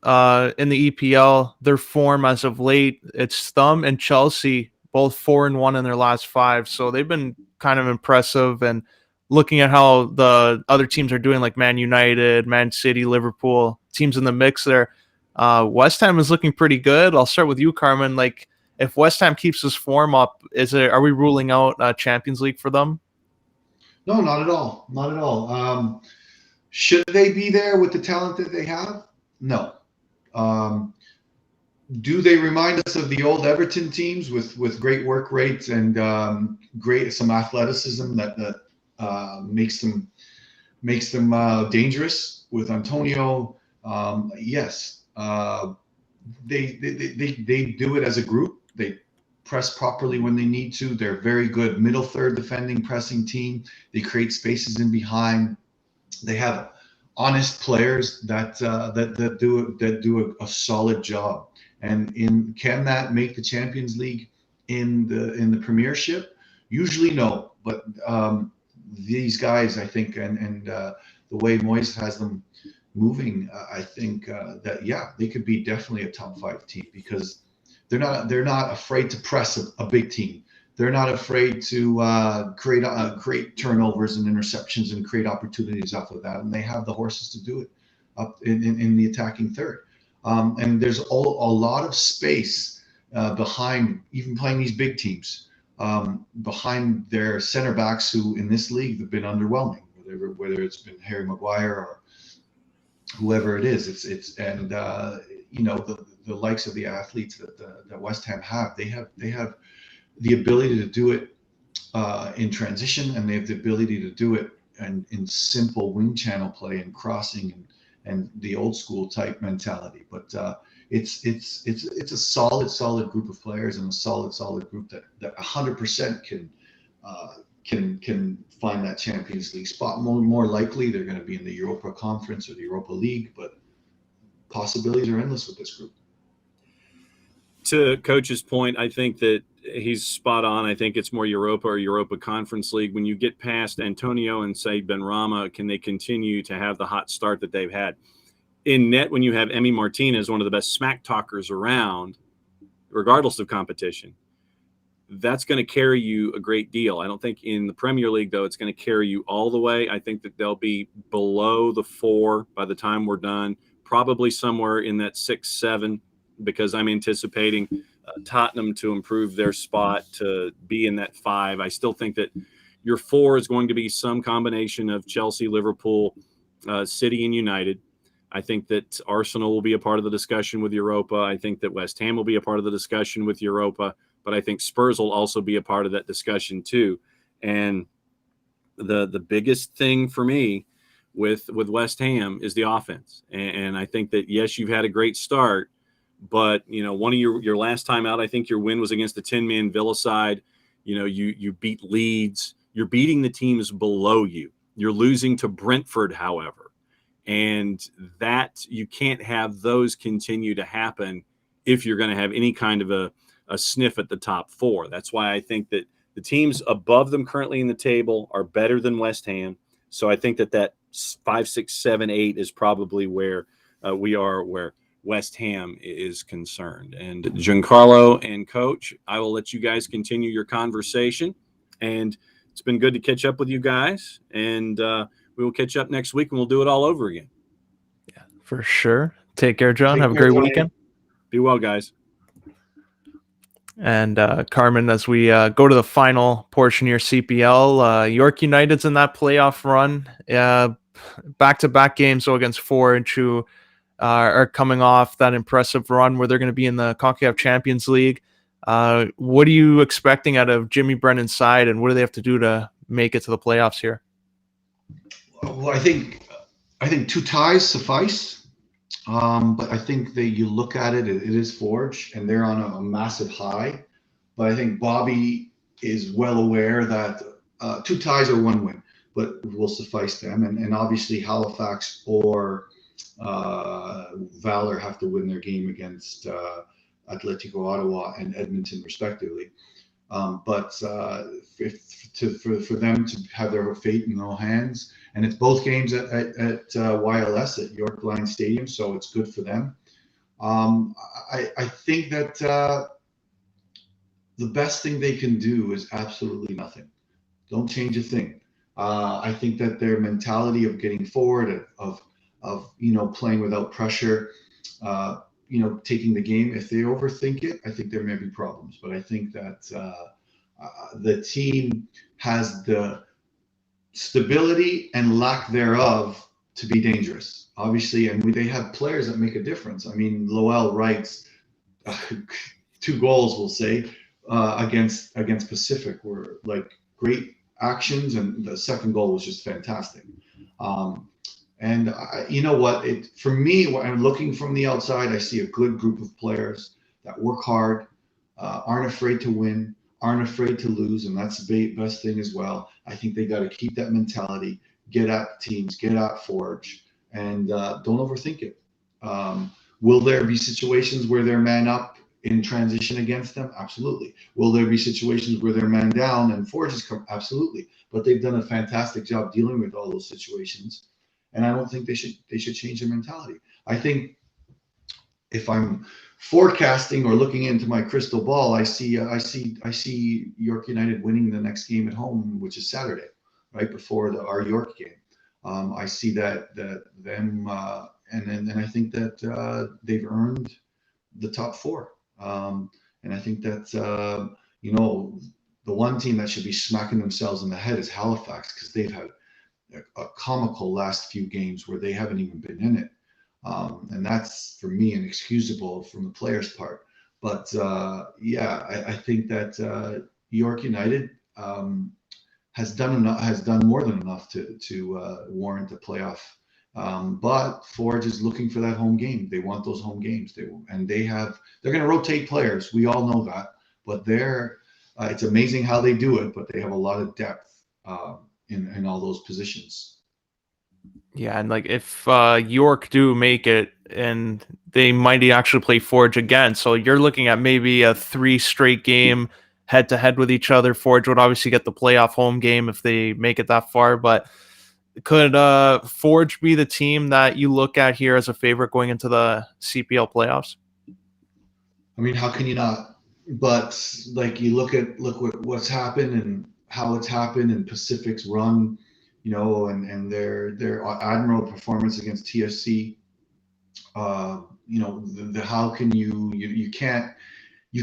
in the EPL, their form as of late, it's Thumb and Chelsea, both 4-1 in their last 5. So they've been kind of impressive. And looking at how the other teams are doing, like Man United, Man City, Liverpool, teams in the mix there, West Ham is looking pretty good. I'll start with you, Carmen. Like, if West Ham keeps this form up, are we ruling out Champions League for them? No, not at all. Not at all. Should they be there with the talent that they have? No. Do they remind us of the old Everton teams with great work rates and some athleticism that makes them dangerous with Antonio? Yes. They do it as a group. They press properly when they need to. They're very good middle third defending pressing team. They create spaces in behind. They have honest players that do a solid job. And can that make the Champions League in the Premiership? Usually no, but these guys, I think, and the way Moyes has them moving, I think that they could be definitely a top 5 team because they're not afraid to press a big team. They're not afraid to create turnovers and interceptions and create opportunities off of that, and they have the horses to do it up in the attacking third. And there's a lot of space behind even playing these big teams, behind their center backs who in this league have been underwhelming, whether it's been Harry Maguire or whoever it is. The likes of the athletes that West Ham have, they have the ability to do it in transition, and they have the ability to do it in simple wing channel play and crossing and the old school type mentality. But it's a solid group of players and a solid group that 100% can find that Champions League spot. More likely they're going to be in the Europa Conference or the Europa League, but possibilities are endless with this group. To Coach's point, I think that he's spot on. I think it's more Europa or Europa Conference League. When you get past Antonio and say Benrahma, can they continue to have the hot start that they've had? In net, when you have Emi Martinez, one of the best smack talkers around, regardless of competition, that's going to carry you a great deal. I don't think in the Premier League, though, it's going to carry you all the way. I think that they'll be below the 4 by the time we're done, probably somewhere in that 6, 7, because I'm anticipating Tottenham to improve their spot to be in that 5. I still think that your 4 is going to be some combination of Chelsea, Liverpool, City, and United. I think that Arsenal will be a part of the discussion with Europa. I think that West Ham will be a part of the discussion with Europa, but I think Spurs will also be a part of that discussion too. And the biggest thing for me with West Ham is the offense. And I think that, yes, you've had a great start, but, one of your last time out, I think your win was against the 10-man Villa side. You beat Leeds. You're beating the teams below you. You're losing to Brentford, however. And that you can't have those continue to happen if you're going to have any kind of a sniff at the top 4. That's why I think that the teams above them currently in the table are better than West Ham. So I think that 5, 6, 7, 8 is probably where we are where West Ham is concerned. And Giancarlo and Coach, I will let you guys continue your conversation. And it's been good to catch up with you guys. And we will catch up next week and we'll do it all over again. Yeah, for sure. Take care, John. Have a care, great Johnny. weekend. Be well, guys. And Carmen, as we go to the final portion of your CPL, York United's in that playoff run. Back-to-back games so against Forge, who are coming off that impressive run where they're going to be in the CONCACAF Champions League. What are you expecting out of Jimmy Brennan's side, and what do they have to do to make it to the playoffs here? Well, I think 2 ties suffice. But I think that you look at it is Forge, and they're on a massive high. But I think Bobby is well aware that 2 ties or 1 win, but will suffice them. And obviously Halifax or Valor have to win their game against Atletico Ottawa and Edmonton, respectively. But for them to have their fate in their own hands, and it's both games at YLS at York Line Stadium, so it's good for them. I think that the best thing they can do is absolutely nothing. Don't change a thing. I think that their mentality of getting forward, of playing without pressure, taking the game. If they overthink it, I think there may be problems. But I think that the team has the stability and lack thereof to be dangerous, obviously, and they have players that make a difference. I mean, Lowell Wright's 2 goals, we'll say, against Pacific were like great actions, and the second goal was just fantastic. And you know what? For me, when I'm looking from the outside, I see a good group of players that work hard, aren't afraid to win, aren't afraid to lose, and that's the best thing as well. I think they got to keep that mentality, get at teams, get at Forge, and don't overthink it. Will there be situations where they're man up in transition against them? Absolutely. Will there be situations where they're man down and Forge has come? Absolutely. But they've done a fantastic job dealing with all those situations, and I don't think they should change their mentality. I think if I'm forecasting or looking into my crystal ball, I see York United winning the next game at home, which is Saturday, right before our York game. I see that them, and I think that they've earned the top 4. And I think that the one team that should be smacking themselves in the head is Halifax, because they've had a comical last few games where they haven't even been in it. And that's, for me, inexcusable from the players' part. But I think that York United has done more than enough to warrant a playoff. But Forge is looking for that home game. They want those home games. They're going to rotate players. We all know that. But it's amazing how they do it. But they have a lot of depth in all those positions. Yeah, and like if York do make it, and they might actually play Forge again, so you're looking at maybe a 3 straight game head-to-head with each other. Forge would obviously get the playoff home game if they make it that far, but could Forge be the team that you look at here as a favorite going into the CPL playoffs? I mean, how can you not? But like you look what's happened and how it's happened, and Pacific's run, and their admirable performance against TSC. How can you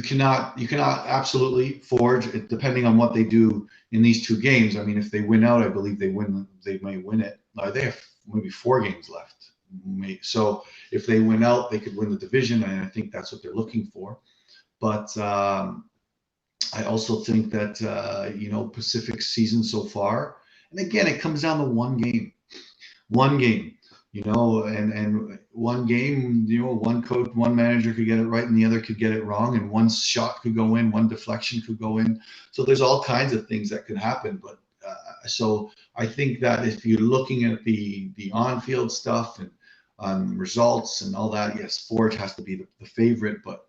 cannot absolutely Forge, depending on what they do in these 2 games. I mean, if they win out, I believe they may win it. They have maybe 4 games left. So if they win out, they could win the division, and I think that's what they're looking for. But I also think that Pacific's season so far, and again, it comes down to one game, and one game, one coach, one manager could get it right and the other could get it wrong, and one shot could go in, one deflection could go in. So there's all kinds of things that could happen. But so I think that if you're looking at the on-field stuff and results and all that, yes, Forge has to be the favorite, but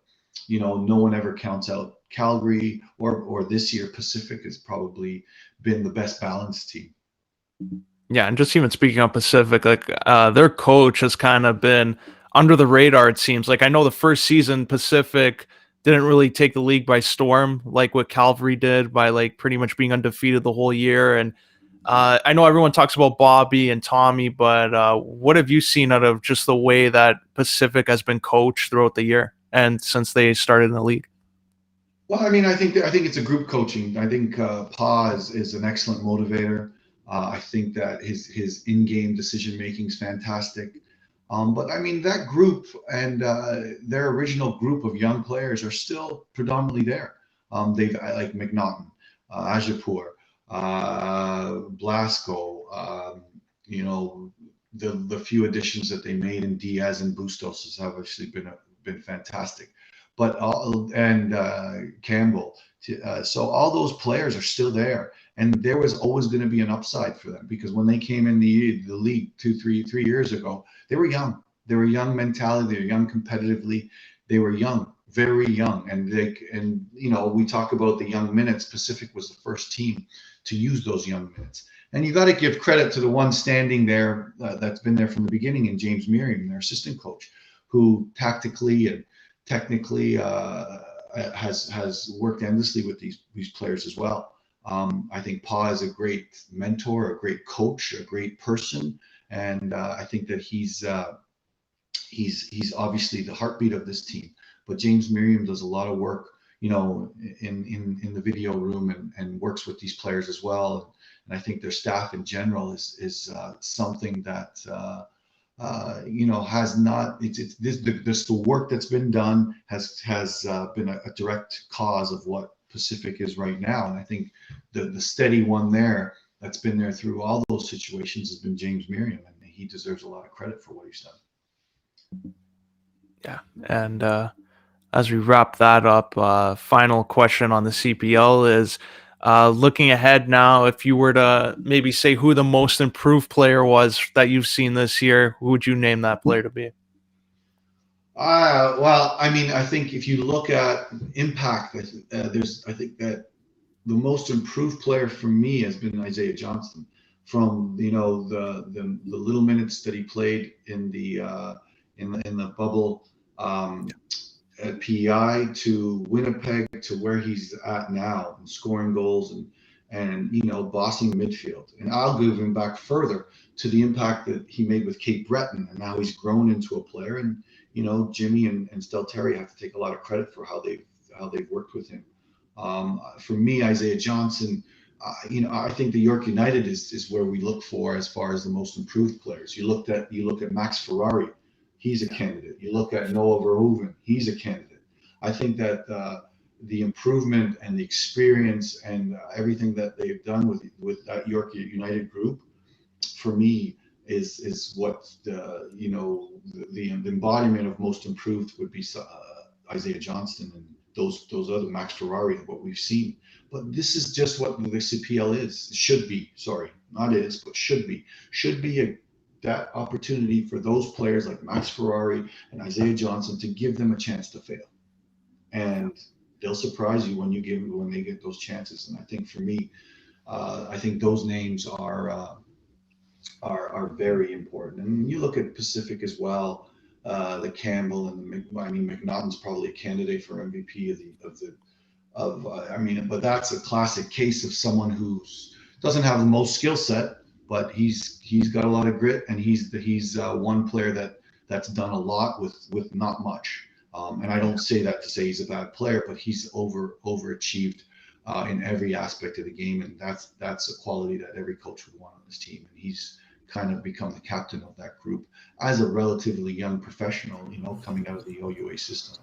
no one ever counts out Calgary or this year Pacific has probably been the best balanced team. Yeah, and just even speaking of Pacific, like their coach has kind of been under the radar, it seems. Like, I know the first season Pacific didn't really take the league by storm like what Calvary did by like pretty much being undefeated the whole year. And I know everyone talks about Bobby and Tommy, but what have you seen out of just the way that Pacific has been coached throughout the year and since they started in the league? Well, I mean, I think it's a group coaching. I think Pa is an excellent motivator. I think that his in-game decision making is fantastic. But I mean, that group and their original group of young players are still predominantly there. They've like McNaughton, Ajapur, Blasco. You know, the few additions that they made in Diaz and Bustos has obviously been fantastic. But and Campbell. So all those players are still there, and there was always going to be an upside for them because when they came in the league 3 years ago, they were young. They were young mentality. They were young competitively. They were young, very young, and you know, we talk about the young minutes. Pacific was the first team to use those young minutes, and you got to give credit to the one standing there that's been there from the beginning, in James Merriam, their assistant coach, who tactically and technically has worked endlessly with these players as well. I think Pa is a great mentor, a great coach, a great person, and I think that he's obviously the heartbeat of this team. But James Merriam does a lot of work, you know, in the video room and works with these players as well. And I think their staff in general is something that. You know, has not. It's the work that's been done has been a direct cause of what Pacific is right now, and I think the steady one there that's been there through all those situations has been James Merriam, and he deserves a lot of credit for what he's done. Yeah, and as we wrap that up, final question on the CPL is, looking ahead now, if you were to maybe say who the most improved player was that you've seen this year, who would you name that player to be? Well, I mean, I think if you look at impact, I think that the most improved player for me has been Isaiah Johnston. From, you know, the little minutes that he played in the bubble at PEI to Winnipeg to where he's at now, and scoring goals and you know, bossing midfield. And I'll give him back further to the impact that he made with Cape Breton, and now he's grown into a player. And you know, Jimmy and Stelteri have to take a lot of credit for how they've worked with him. For me, Isaiah Johnson, you know, I think the York United is where we look for as far as the most improved players. You look at Max Ferrari, he's a candidate. You look at Noah Verhoeven, he's a candidate. I think that the improvement and the experience and everything that they've done with that York United group, for me, is what you know, the embodiment of most improved would be Isaiah Johnston and those other Max Ferrari, what we've seen. But this is just what the CPL is. Should be, sorry, not is, but should be that opportunity for those players like Max Ferrari and Isaiah Johnson to give them a chance to fail, and they'll surprise you when they get those chances. And I think for me, I think those names are very important. And you look at Pacific as well, the Campbell and McNaughton's probably a candidate for MVP I mean, but that's a classic case of someone who doesn't have the most skill set, but he's got a lot of grit, and he's one player that's done a lot with not much. And I don't say that to say he's a bad player, but he's overachieved in every aspect of the game, and that's a quality that every coach would want on his team. And he's kind of become the captain of that group as a relatively young professional, you know, coming out of the OUA system.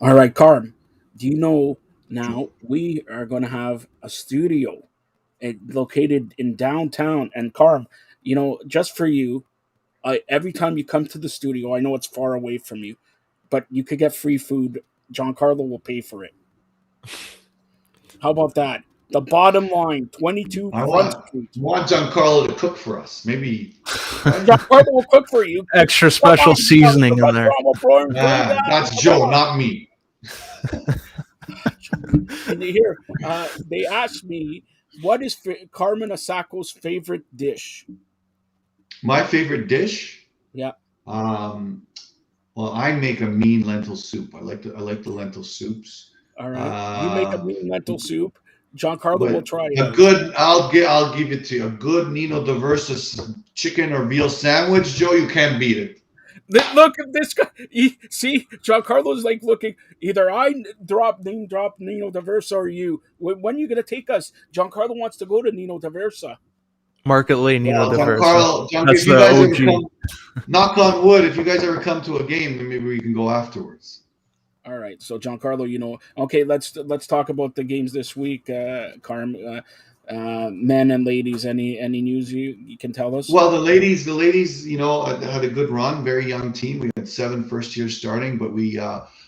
All right, Carm, do you know now we are going to have a studio located in downtown? And Carm, you know, just for you, every time you come to the studio, I know it's far away from you, but you could get free food. Giancarlo will pay for it. How about that? The bottom line, 22 I Front want Street. Giancarlo to cook for us. Maybe Giancarlo will cook for you. Extra special seasoning in there. that's Joe, not me. And here, they asked me, what is Carmen Asaco's favorite dish? My favorite dish? Yeah. Um, well, I make a mean lentil soup. I like the lentil soups. All right. You make a Uh, mean lentil soup. Giancarlo will but try a his. good, I'll give it to you. A good Nino Diversa chicken or veal sandwich, Joe, you can't beat it. Look at this guy. See, Giancarlo's like looking. Either name drop Nino D'Aversa or you. When are you gonna take us? Giancarlo wants to go to Nino D'Aversa. Market Lane Nino Well, Diversa. If That's you the guys ever OG. come, knock on wood, if you guys ever come to a game, then maybe we can go afterwards. All right, so Giancarlo, okay. Let's talk about the games this week, Carm. Men and ladies, any news you can tell us? Well, the ladies, had a good run. Very young team. We had 7 first years starting, but we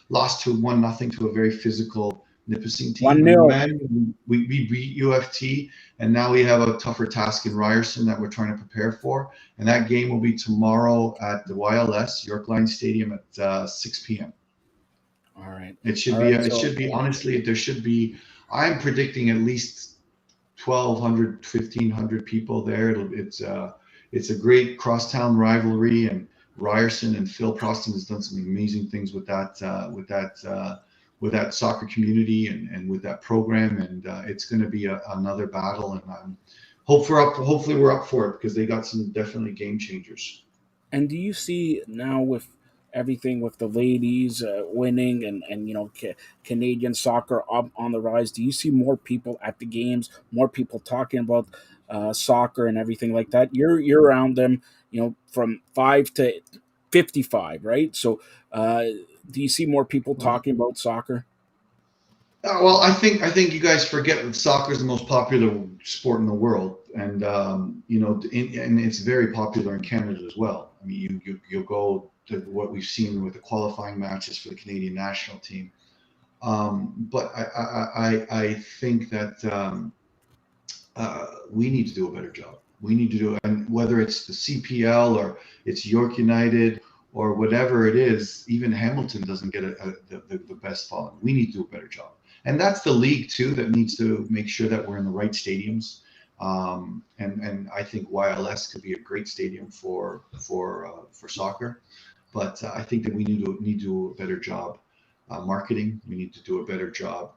lost to 1-0 to a very physical Nipissing team. One And the nil. men, we beat UFT, and now we have a tougher task in Ryerson that we're trying to prepare for. And that game will be tomorrow at the YLS York Line Stadium at 6 p.m. All right, It should all be. right. It So should be. Honestly, there should be. I'm predicting at least 1,200, 1,500 people there. It's a great crosstown rivalry, and Ryerson and Phil Proston has done some amazing things with that soccer community and with that program, and it's going to be another battle. And hopefully we're up for it because they got some definitely game changers. And do you see now with everything with the ladies winning and Canadian soccer up on the rise? Do you see more people at the games, more people talking about soccer and everything like that? You're around them, from 5 to 55, right? So, do you see more people talking about soccer? Well, I think you guys forget that soccer is the most popular sport in the world, and and it's very popular in Canada as well. I mean, you go to what we've seen with the qualifying matches for the Canadian national team, but I think that we need to do a better job. We need to do, and whether it's the CPL or it's York United or whatever it is, even Hamilton doesn't get the best following. We need to do a better job, and that's the league too that needs to make sure that we're in the right stadiums. And I think YLS could be a great stadium for soccer, but I think that we need to do a better job marketing. We need to do a better job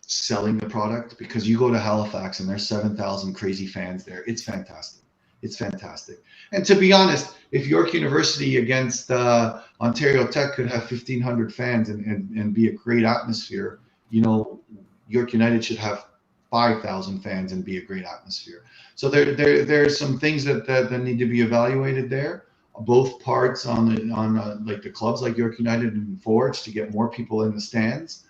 selling the product, because you go to Halifax and there's 7,000 crazy fans there. It's fantastic. It's fantastic. And to be honest, if York University against Ontario Tech could have 1,500 fans and be a great atmosphere, York United should have 5,000 fans and be a great atmosphere. So there's some things that need to be evaluated there, both parts on like the clubs like York United and Forge to get more people in the stands.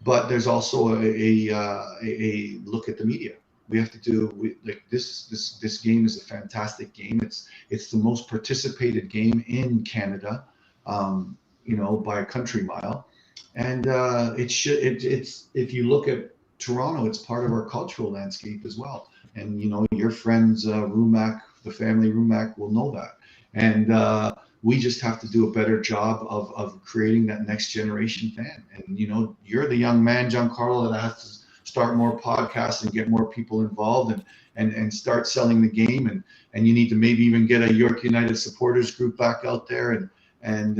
But there's also a look at the media. We have to do like this game is a fantastic game. It's the most participated game in Canada, by a country mile, and it's if you look at Toronto, it's part of our cultural landscape as well. And your friends Rumac, the family Rumac, will know that. And we just have to do a better job of creating that next generation fan. And you're the young man, Giancarlo, that has to start more podcasts and get more people involved and start selling the game. And you need to maybe even get a York United supporters group back out there and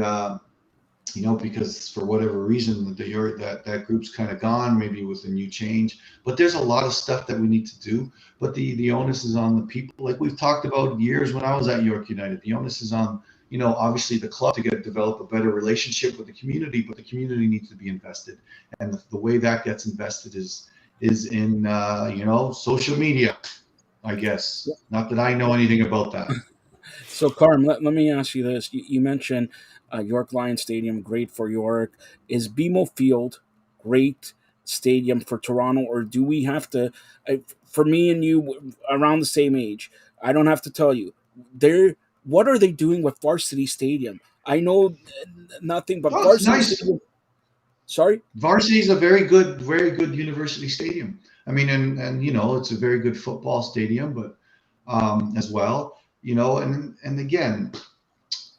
because for whatever reason that group's kind of gone, maybe with a new change. But there's a lot of stuff that we need to do. But the onus is on the people, like we've talked about years when I was at York United. The onus is on obviously the club to develop a better relationship with the community, but the community needs to be invested, and the way that gets invested is in social media, I guess. Not that I know anything about that. So, Carm, let me ask you this. You mentioned York Lions Stadium, great for York. Is BMO Field great stadium for Toronto, or do we have to? For me and you, around the same age, I don't have to tell you. What are they doing with Varsity Stadium? I know nothing, but Oh, it's Varsity nice. Stadium. Sorry. Varsity is a very good university stadium. I mean, and it's a very good football stadium, but as well, and again,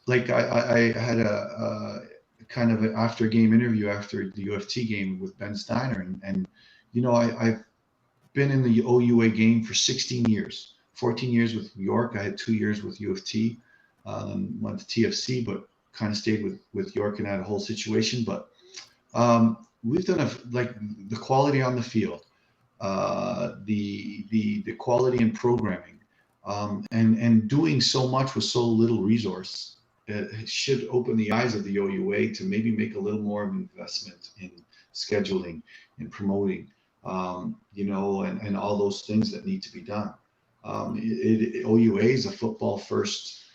like I had a kind of an after game interview after the UFT game with Ben Steiner, and I've been in the OUA game for 16 years, 14 years with York. I had 2 years with UFT. then went to TFC, but kind of stayed with York in that whole situation. But we've done like the quality on the field, the quality in programming, and doing so much with so little resource. It should open the eyes of the OUA to maybe make a little more of an investment in scheduling and promoting, and all those things that need to be done. OUA is a football first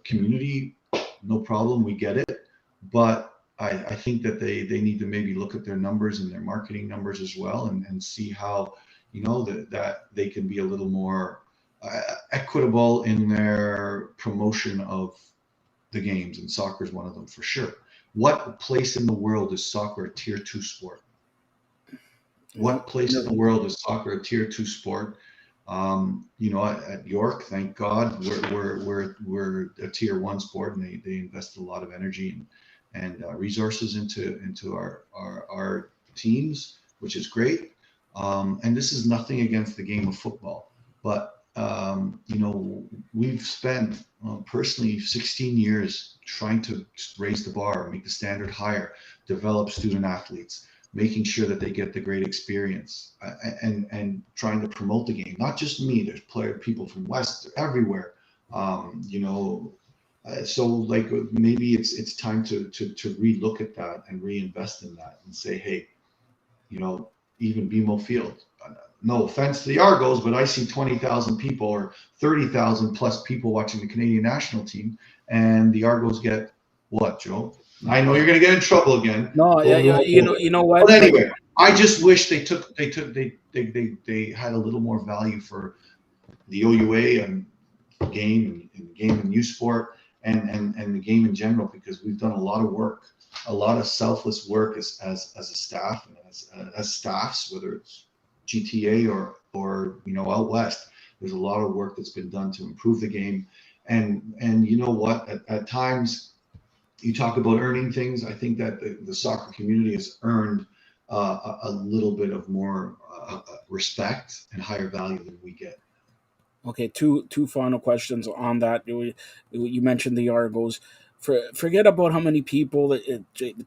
community, no problem, we get it, but I think that they need to maybe look at their numbers and their marketing numbers as well, and see how that they can be a little more equitable in their promotion of the games, and soccer is one of them for sure. What place in the world is soccer a tier 2 sport? What place in the world is soccer a tier 2 sport? At York, thank God, we're a tier 1 sport, and they invest a lot of energy and resources into our teams, which is great. And this is nothing against the game of football, but we've spent personally 16 years trying to raise the bar, make the standard higher, develop student athletes, making sure that they get the great experience, and trying to promote the game. Not just me, there's people from West everywhere. So like maybe it's time to relook at that and reinvest in that and say, hey, even BMO Field. No offense to the Argos, but I see 20,000 people or 30,000 plus people watching the Canadian national team, and the Argos get what, Joe? I know you're going to get in trouble again. No, yeah, you know what? But anyway, I just wish they had a little more value for the OUA and game and youth sport and the game in general, because we've done a lot of work, a lot of selfless work as a staff and as staffs, whether it's GTA or out west. There's a lot of work that's been done to improve the game, and you know what? At times, you talk about earning things. I think that the soccer community has earned a little bit of more respect and higher value than we get. Okay, two final questions on that. You mentioned the Argos. Forget about how many people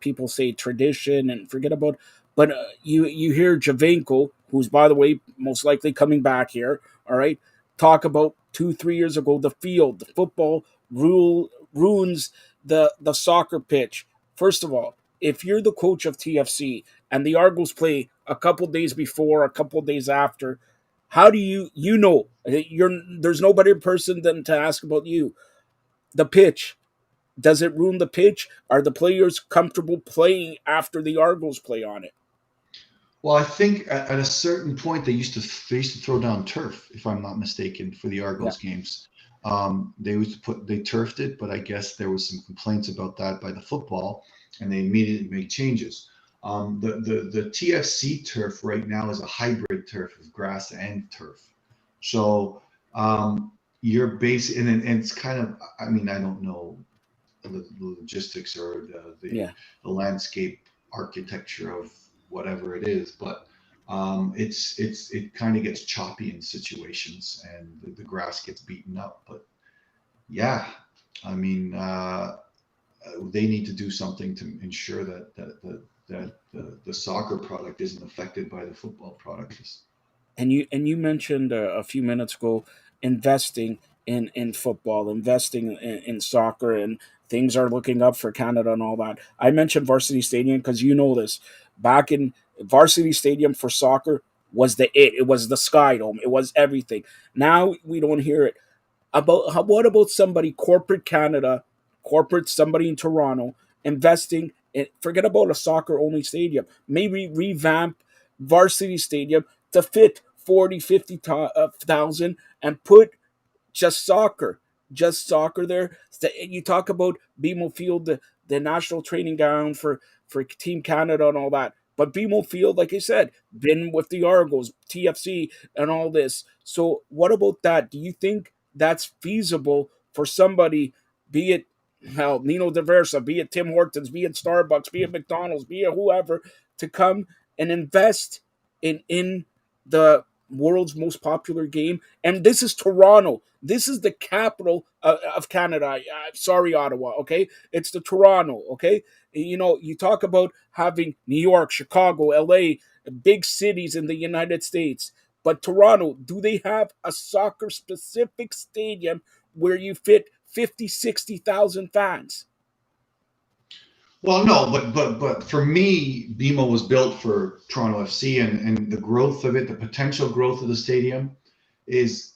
people say tradition, and forget about. But you hear Javinko, who's by the way most likely coming back here. All right, talk about 2-3 years ago the field, the football ruins the soccer pitch. First of all, if you're the coach of TFC and the Argos play a couple days before, a couple days after, how do there's no better person than to ask about you. The pitch. Does it ruin the pitch? Are the players comfortable playing after the Argos play on it? Well, I think at a certain point they used to throw down turf, if I'm not mistaken, for the Argos games. They turfed it, but I guess there was some complaints about that by the football, and they immediately made changes. The TFC turf right now is a hybrid turf of grass and turf. So you're basically, and it's kind of, I mean, I don't know the logistics or the landscape architecture of whatever it is, but it kind of gets choppy in situations, and the grass gets beaten up. But yeah, I mean, they need to do something to ensure that the soccer product isn't affected by the football product. And you mentioned a few minutes ago investing in football, investing in soccer, and things are looking up for Canada and all that. I mentioned Varsity Stadium because you know this. Back in Varsity Stadium for soccer was it was the Sky Dome. It was everything. Now we don't hear it. What about somebody corporate Canada, corporate somebody in Toronto investing in, forget about a soccer only stadium, maybe revamp Varsity Stadium to fit 40 50,000 and put just soccer there. You talk about BMO Field, the national training ground for Team Canada and all that. But BMO Field, like I said, been with the Argos, TFC, and all this. So what about that? Do you think that's feasible for somebody, be it Nino Diversa, be it Tim Hortons, be it Starbucks, be it McDonald's, be it whoever, to come and invest in the world's most popular game, and this is Toronto. This is the capital of Canada. Sorry, Ottawa. Okay, it's the Toronto. Okay, you talk about having New York, Chicago, L.A., big cities in the United States, but Toronto, do they have a soccer specific stadium where you fit 50, 60,000 fans? Well, no, but for me, BMO was built for Toronto FC, and the growth of it, the potential growth of the stadium, is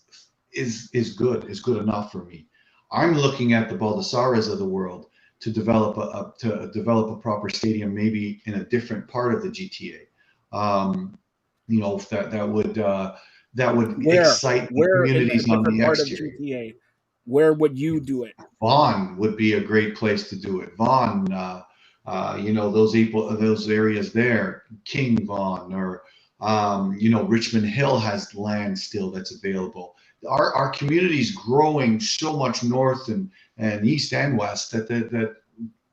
is good enough for me. I'm looking at the Baldassaras of the world to develop a proper stadium, maybe in a different part of the GTA. If that would Where? excite the Where in a communities on different the part of exterior. GTA? Where would you do it? Vaughan would be a great place to do it. Vaughan, those areas there, King Vaughan, or Richmond Hill has land still that's available. Our community is growing so much north and east and west that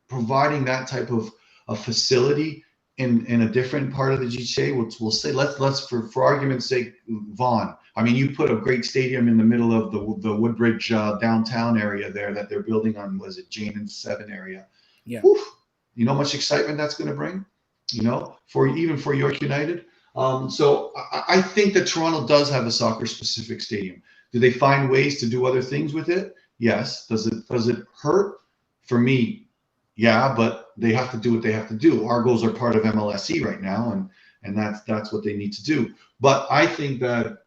providing that type of a facility in a different part of the GTA, we'll say let's for argument's sake, Vaughan. I mean, you put a great stadium in the middle of the Woodbridge downtown area there that they're building on. Was it Jane and 7 area? Yeah. Whew, you know how much excitement that's going to bring. For York United. So I think that Toronto does have a soccer specific stadium. Do they find ways to do other things with it? Yes. Does it hurt? For me, yeah, but they have to do what they have to do. Argos are part of MLSE right now, and that's what they need to do. But I think that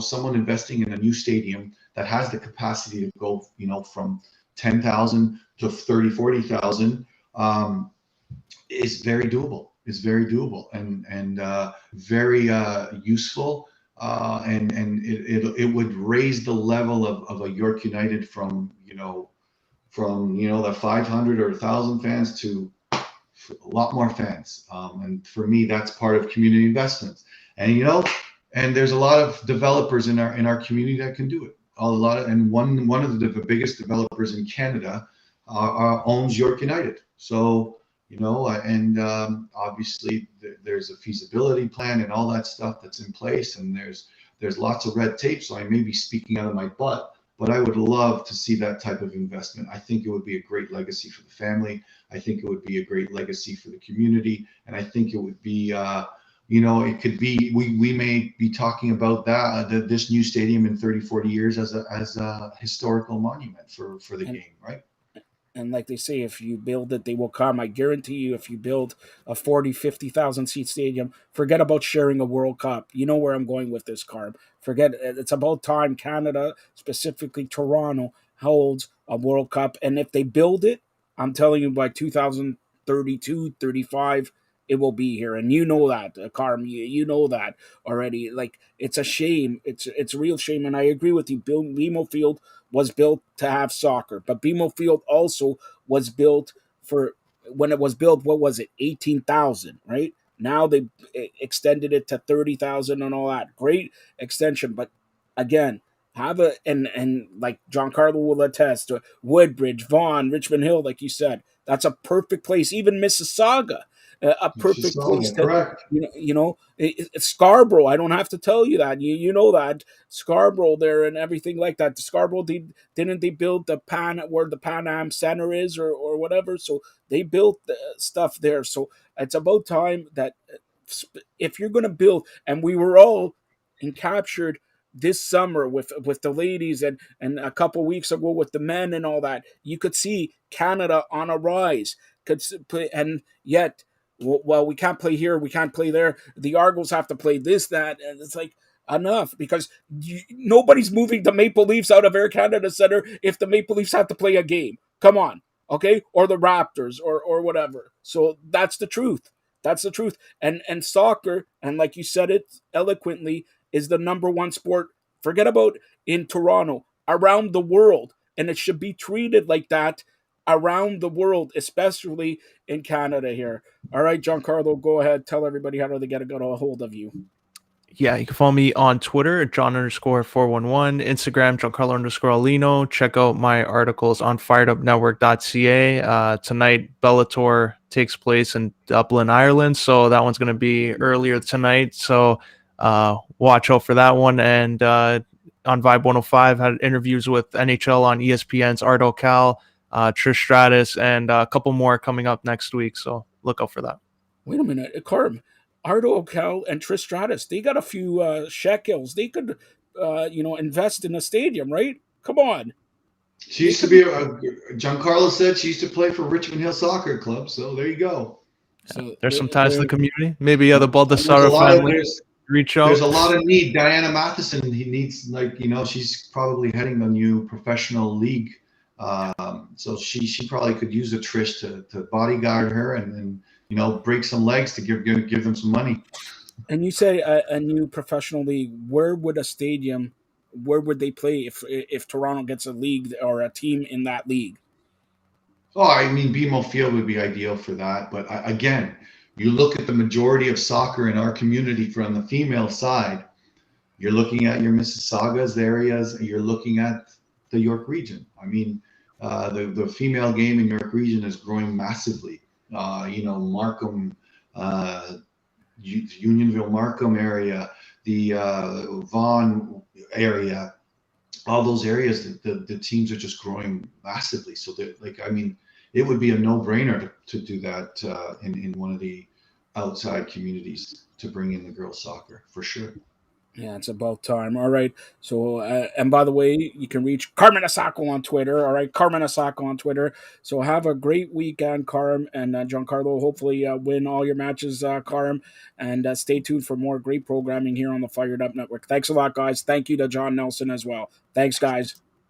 someone investing in a new stadium that has the capacity to go from 10,000 to 30, 40,000 is very doable. Is very doable and very useful. And it would raise the level of a York United from the 500 or 1,000 fans to a lot more fans. And for me, that's part of community investments. And there's a lot of developers in our community that can do it. One of the biggest developers in Canada owns York United. So obviously there's a feasibility plan and all that stuff that's in place, and there's lots of red tape. So I may be speaking out of my butt, but I would love to see that type of investment. I think it would be a great legacy for the family. I think it would be a great legacy for the community. And I think it would be, it could be, we may be talking about this new stadium in 30, 40 years as a historical monument for the game, right? And like they say, if you build it, they will come. I guarantee you, if you build a 40, 50,000 seat stadium, forget about sharing a World Cup. You know where I'm going with this, Carb. Forget it. It's about time Canada, specifically Toronto, holds a World Cup. And if they build it, I'm telling you, by 2032, 35, it will be here. And you know that, Carm. You know that already. Like, it's a shame. It's a real shame. And I agree with you. BMO Field was built to have soccer, but BMO Field also was built for, when it was built, what was it, 18,000, right? Now they extended it to 30,000 and all that. Great extension, but again, have and like Giancarlo will attest to, Woodbridge, Vaughan, Richmond Hill, like you said, that's a perfect place. Even Mississauga, a perfect place to, Correct. Scarborough. I don't have to tell you that. You know that Scarborough there and everything like that. Scarborough, didn't they build where the Pan Am Center is, or whatever? So they built stuff there. So it's about time that if you're going to build, and we were all captured this summer with the ladies, and a couple weeks ago with the men and all that, you could see Canada on a rise. And yet, well, we can't play here, we can't play there. The Argos have to play this, that, and it's like, enough, because nobody's moving the Maple Leafs out of Air Canada Center if the Maple Leafs have to play a game. Come on, okay? Or the Raptors, or whatever. So that's the truth. That's the truth. And soccer, and like you said it eloquently, is the number one sport. Forget about in Toronto, around the world, and it should be treated like that around the world, especially in Canada here. All right, Giancarlo, go ahead. Tell everybody how they get a hold of you. Yeah, you can follow me on Twitter at John_411, Instagram, Giancarlo_Alino. Check out my articles on firedupnetwork.ca. Tonight, Bellator takes place in Dublin, Ireland. So that one's going to be earlier tonight. So watch out for that one. And on Vibe 105, had interviews with NHL on ESPN's Art Cal, Trish Stratus, and a couple more coming up next week. So look out for that. Wait a minute, Carm, Ardo Cal and Trish Stratus, they got a few shekels. They could, invest in a stadium, right? Come on. She used to be, Giancarlo said she used to play for Richmond Hill Soccer Club. So there you go. So There's some ties to the community. Maybe the Baldessaro family reach out. There's a lot of need. Diana Matheson, he needs, she's probably heading the new professional league. So she probably could use a Trish to bodyguard her and break some legs to give them some money. And you say a new professional league. Where would they play if Toronto gets a league or a team in that league? Oh, I mean, BMO Field would be ideal for that. But again, you look at the majority of soccer in our community from the female side, you're looking at your Mississaugas areas, and you're looking at the York region. I mean, the female game in York region is growing massively. Markham, Unionville, Markham area, the Vaughan area, all those areas, the teams are just growing massively. So it would be a no-brainer to do that in one of the outside communities to bring in the girls soccer for sure. Yeah, it's about time. All right. So, and by the way, you can reach Carmen Asako on Twitter. All right, Carmen Asako on Twitter. So have a great weekend, Carm, and Giancarlo. Hopefully win all your matches, Carm. And stay tuned for more great programming here on the Fired Up Network. Thanks a lot, guys. Thank you to John Nelson as well. Thanks, guys.